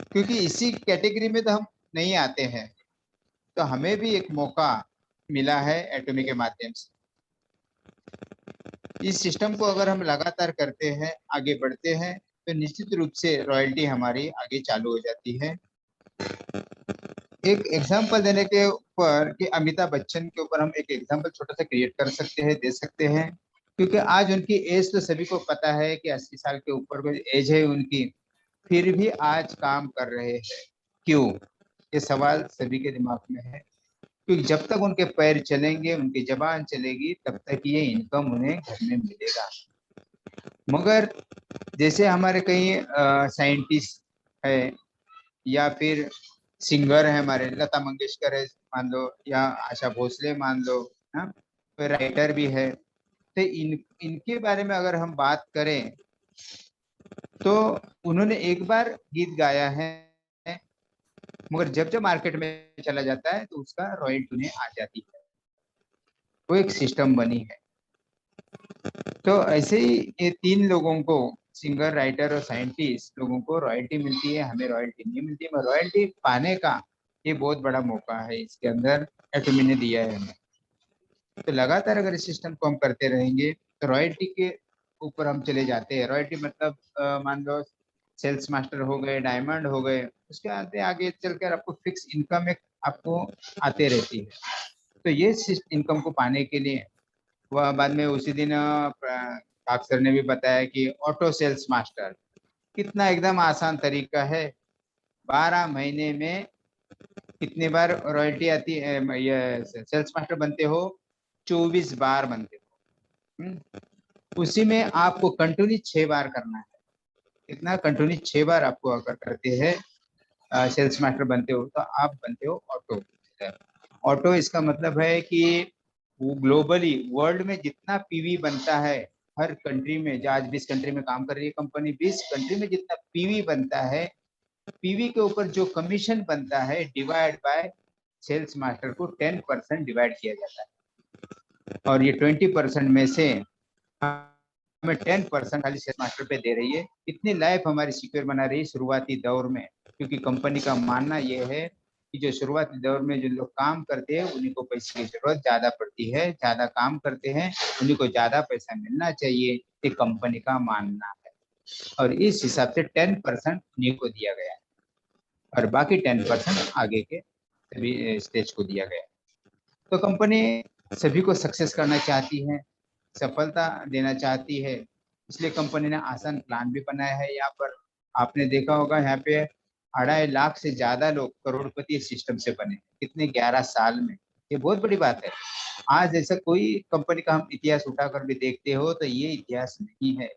क्योंकि इसी कैटेगरी में तो हम नहीं आते हैं। तो हमें भी एक मौका मिला है एटॉमिक के माध्यम से। इस सिस्टम को अगर हम लगातार करते हैं, आगे बढ़ते हैं, तो निश्चित रूप से रॉयल्टी हमारी आगे चालू हो जाती है। एक एग्जांपल देने के ऊपर कि अमिताभ बच्चन के ऊपर हम एक एग्जांपल छोटा सा क्रिएट कर सकते हैं, दे सकते हैं। क्योंकि आज उनकी एज तो सभी को पता है कि 80 साल के ऊपर कोई एज है उनकी, फिर भी आज काम कर रहे हैं। क्यों? ये सवाल सभी के दिमाग में है। क्योंकि जब तक उनके पैर चलेंगे, उनकी जबान चलेगी, तब तक ये इनकम उन्हें घर में मिलेगा। मगर जैसे हमारे कई साइंटिस्ट है, या फिर सिंगर है, हमारे लता मंगेशकर है मान लो, या आशा भोसले मान लो, हाँ, तो राइटर भी है। तो इनके बारे में अगर हम बात करें तो उन्होंने एक बार गीत गाया है, मगर जब जब मार्केट में चला जाता है तो उसका रॉयल्टी उन्हें आ जाती है। वो एक सिस्टम बनी है। तो ऐसे ही ये 3 लोगों को, सिंगर, राइटर और साइंटिस्ट लोगों को रॉयल्टी मिलती है, हमें रॉयल्टी नहीं मिलती है। मगर रॉयल्टी पाने का ये बहुत बड़ा मौका है, इसके अंदर एटॉमी ने दिया है हमें। तो लगातार अगर इस सिस्टम को हम करते रहेंगे तो रॉयल्टी के ऊपर हम चले जाते हैं। रॉयल्टी मतलब मान लो सेल्स मास्टर हो गए, डायमंड हो गए, उसके आगे आगे चलकर आपको फिक्स इनकम एक आपको आते रहती है। तो ये इनकम को पाने के लिए वह बाद में उसी दिन पाक सर ने भी बताया कि ऑटो सेल्स मास्टर कितना एकदम आसान तरीका है। 12 महीने में कितने बार रॉयल्टी आती है, ये सेल्स मास्टर बनते हो, 24 बार बनते हो। उसी में आपको कंटिन्यू 6 बार करना है। कितना कंटिन्यू 6 बार आपको अगर करते हैं सेल्स मास्टर बनते हो तो आप बनते हो ऑटो। ऑटो इसका मतलब है कि वो ग्लोबली वर्ल्ड में जितना पीवी बनता है हर कंट्री में, जो आज 20 कंट्री में काम कर रही है कंपनी, 20 कंट्री में जितना पीवी बनता है, पीवी के ऊपर जो कमीशन बनता है डिवाइड बाय सेल्स मास्टर को 10% डिवाइड किया जाता है। और ये 20% में से हमें 10% खाली सेल्स मास्टर पे दे रही है। इतनी लाइफ हमारी सिक्योर बना रही है शुरुआती दौर में, क्योंकि कंपनी का मानना यह है कि जो शुरुआती दौर में जो लोग काम करते हैं उन्हीं को पैसे की जरूरत ज्यादा पड़ती है, ज्यादा काम करते हैं उन्हीं को ज्यादा पैसा मिलना चाहिए, ये कंपनी का मानना है। और इस हिसाब से 10% उन्हीं को दिया गया है और बाकी 10% आगे के सभी स्टेज को दिया गया है। तो कंपनी सभी को सक्सेस करना चाहती है, सफलता देना चाहती है, इसलिए कंपनी ने आसान प्लान भी बनाया है। यहाँ पर आपने देखा होगा, यहाँ पे 2.5 लाख से ज्यादा लोग करोड़पति सिस्टम से बने, कितने 11 साल में। ये बहुत बड़ी बात है। आज ऐसा कोई कंपनी का हम इतिहास उठाकर भी देखते हो तो ये इतिहास नहीं है।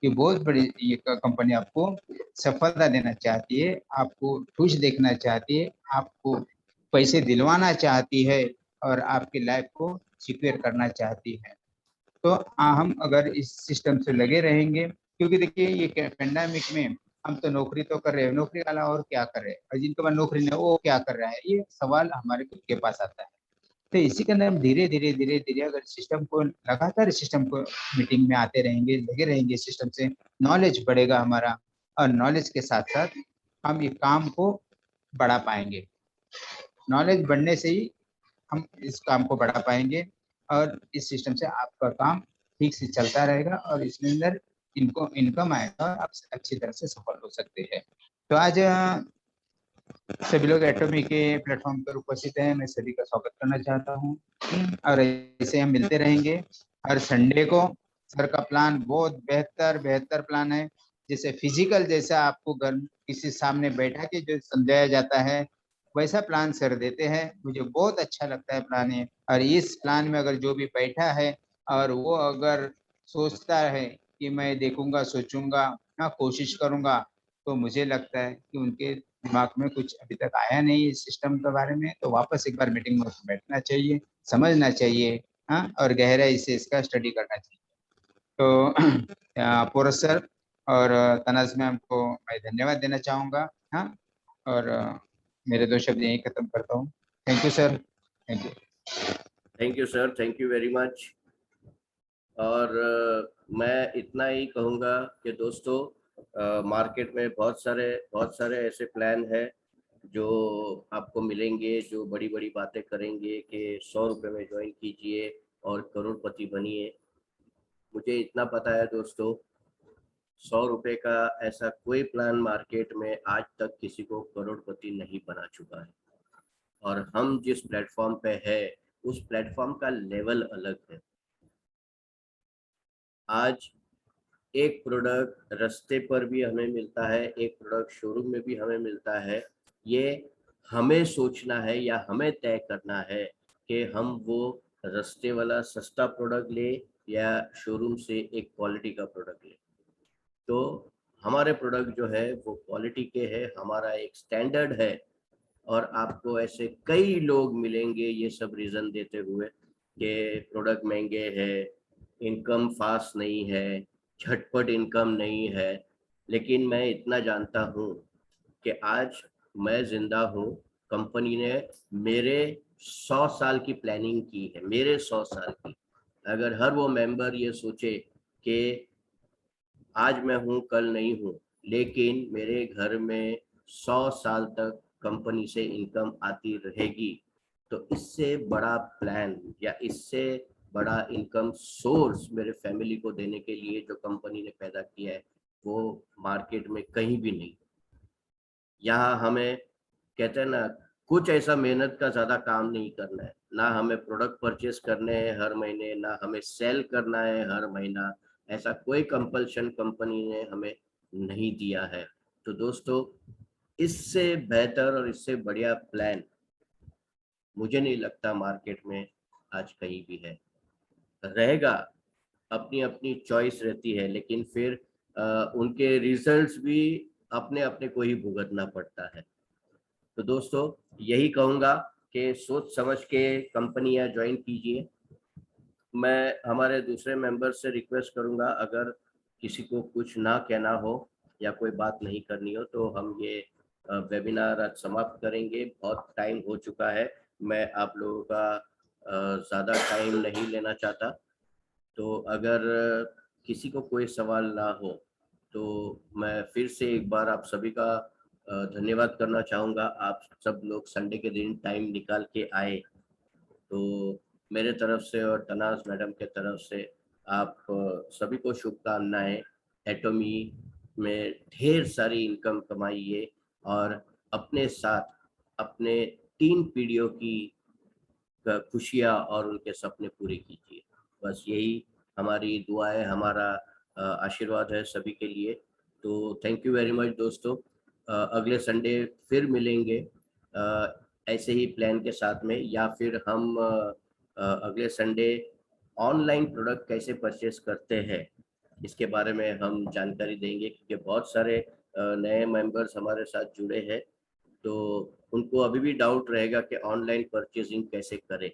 कि बहुत बड़ी ये कंपनी आपको सफलता देना चाहती है, आपको खुश देखना चाहती है, आपको पैसे दिलवाना चाहती है और आपकी लाइफ को सिक्योर करना चाहती है। तो हम अगर इस सिस्टम से लगे रहेंगे, क्योंकि देखिए ये पेंडेमिक में हम तो नौकरी तो कर रहे हैं, नौकरी वाला और क्या कर रहे हैं, और जिनके पास नौकरी नहीं वो क्या कर रहा है, ये सवाल हमारे खुद के पास आता है। तो इसी के अंदर हम धीरे धीरे अगर सिस्टम को लगातार सिस्टम को मीटिंग में आते रहेंगे, लगे रहेंगे सिस्टम से, नॉलेज बढ़ेगा हमारा, और नॉलेज के साथ साथ हम ये काम को बढ़ा पाएंगे। नॉलेज बढ़ने से ही हम इस काम को बढ़ा पाएंगे और इस सिस्टम से आपका काम ठीक से चलता रहेगा और इसके अंदर इनको इनकम आएगा और आप अच्छी तरह से सफल हो सकते हैं। तो आज सभी लोग एटॉमी के प्लेटफॉर्म पर उपस्थित हैं, मैं सभी का स्वागत करना चाहता हूँ। और ऐसे हम मिलते रहेंगे हर संडे को। सर का प्लान बहुत बेहतर प्लान है। जैसे फिजिकल जैसा आपको घर किसी सामने बैठा के जो समझाया जाता है वैसा प्लान सर देते हैं, मुझे बहुत अच्छा लगता है प्लान है। और इस प्लान में अगर जो भी बैठा है और वो अगर सोचता है कि मैं देखूंगा, सोचूंगा, कोशिश करूंगा, तो मुझे लगता है कि उनके दिमाग में कुछ अभी तक आया नहीं इस सिस्टम के बारे में, तो वापस एक बार मीटिंग में बैठना चाहिए, समझना चाहिए, हाँ, और गहराई से इसका स्टडी करना चाहिए। तो पोरस सर और तनाज मैम को मैं धन्यवाद देना चाहूँगा, हाँ, और मेरे 2 शब्द यहीं खत्म करता हूँ। Thank you sir, thank you. Thank you sir, thank you very much. और मैं इतना ही कहूँगा कि दोस्तों मार्केट में बहुत सारे ऐसे प्लान हैं जो आपको मिलेंगे, जो बड़ी बड़ी बातें करेंगे कि 100 रुपये में ज्वाइन कीजिए और करोड़पति बनिए। मुझे इतना पता है दोस्तों, 100 रुपये का ऐसा कोई प्लान मार्केट में आज तक किसी को करोड़पति नहीं बना चुका है। और हम जिस प्लेटफॉर्म पे है उस प्लेटफॉर्म का लेवल अलग है। आज एक प्रोडक्ट रास्ते पर भी हमें मिलता है, एक प्रोडक्ट शोरूम में भी हमें मिलता है। ये हमें सोचना है या हमें तय करना है कि हम वो रास्ते वाला सस्ता प्रोडक्ट ले या शोरूम से एक क्वालिटी का प्रोडक्ट ले। तो हमारे प्रोडक्ट जो है वो क्वालिटी के है, हमारा एक स्टैंडर्ड है। और आपको ऐसे कई लोग मिलेंगे ये सब रीज़न देते हुए कि प्रोडक्ट महंगे हैं, इनकम फास्ट नहीं है, झटपट इनकम नहीं है। लेकिन मैं इतना जानता हूँ कि आज मैं ज़िंदा हूँ, कंपनी ने मेरे 100 साल की प्लानिंग की है, मेरे 100 साल की। अगर हर वो मेंबर ये सोचे कि आज मैं हूँ कल नहीं हूँ, लेकिन मेरे घर में 100 साल तक कंपनी से इनकम आती रहेगी, तो इससे बड़ा प्लान या इससे बड़ा इनकम सोर्स मेरे फैमिली को देने के लिए जो कंपनी ने पैदा किया है वो मार्केट में कहीं भी नहीं। यहाँ हमें कहते हैं ना, कुछ ऐसा मेहनत का ज़्यादा काम नहीं करना है, ना हमें प्रोडक्ट परचेस करने हैं हर महीने, ना हमें सेल करना है हर महीना। ऐसा कोई कंपल्शन कंपनी ने हमें नहीं दिया है। तो दोस्तों, इससे बेहतर और इससे बढ़िया प्लान मुझे नहीं लगता मार्केट में आज कहीं भी है। रहेगा, अपनी अपनी चॉइस रहती है, लेकिन फिर उनके रिजल्ट्स भी अपने अपने को ही भुगतना पड़ता है। तो दोस्तों, यही कहूँगा कि सोच समझ के कंपनियां ज्वाइन कीजिए। मैं हमारे दूसरे मेंबर से रिक्वेस्ट करूँगा, अगर किसी को कुछ ना कहना हो या कोई बात नहीं करनी हो तो हम ये वेबिनार आज समाप्त करेंगे। बहुत टाइम हो चुका है, मैं आप लोगों का ज़्यादा टाइम नहीं लेना चाहता। तो अगर किसी को कोई सवाल ना हो तो मैं फिर से एक बार आप सभी का धन्यवाद करना चाहूँगा। आप सब लोग संडे के दिन टाइम निकाल के आए, तो मेरे तरफ से और तनाज़ मैडम के तरफ से आप सभी को शुभकामनाएं। एटॉमी में ढेर सारी इनकम कमाइए और अपने साथ अपने 3 पीढ़ियों की खुशियाँ और उनके सपने पूरे कीजिए। बस यही हमारी दुआ है, हमारा आशीर्वाद है सभी के लिए। तो थैंक यू वेरी मच दोस्तों। अगले संडे फिर मिलेंगे ऐसे ही प्लान के साथ में, या फिर हम अगले संडे ऑनलाइन प्रोडक्ट कैसे परचेस करते हैं इसके बारे में हम जानकारी देंगे, क्योंकि बहुत सारे नए मेंबर्स हमारे साथ जुड़े हैं, तो उनको अभी भी डाउट रहेगा कि ऑनलाइन परचेजिंग कैसे करें।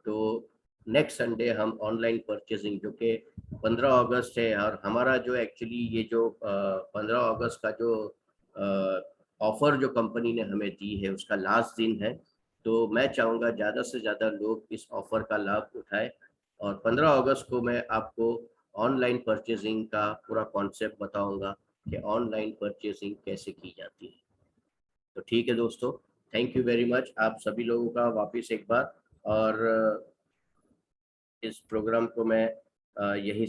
तो नेक्स्ट संडे हम ऑनलाइन परचेजिंग, जो कि 15 अगस्त है, और हमारा जो एक्चुअली ये जो 15 अगस्त का जो ऑफर जो कंपनी ने हमें दी है उसका लास्ट दिन है। तो मैं चाहूँगा ज़्यादा से ज़्यादा लोग इस ऑफर का लाभ उठाएं, और 15 अगस्त को मैं आपको ऑनलाइन परचेजिंग का पूरा कॉन्सेप्ट बताऊंगा कि ऑनलाइन परचेजिंग कैसे की जाती है। तो ठीक है दोस्तों, थैंक यू वेरी मच आप सभी लोगों का वापस एक बार। और इस प्रोग्राम को मैं यही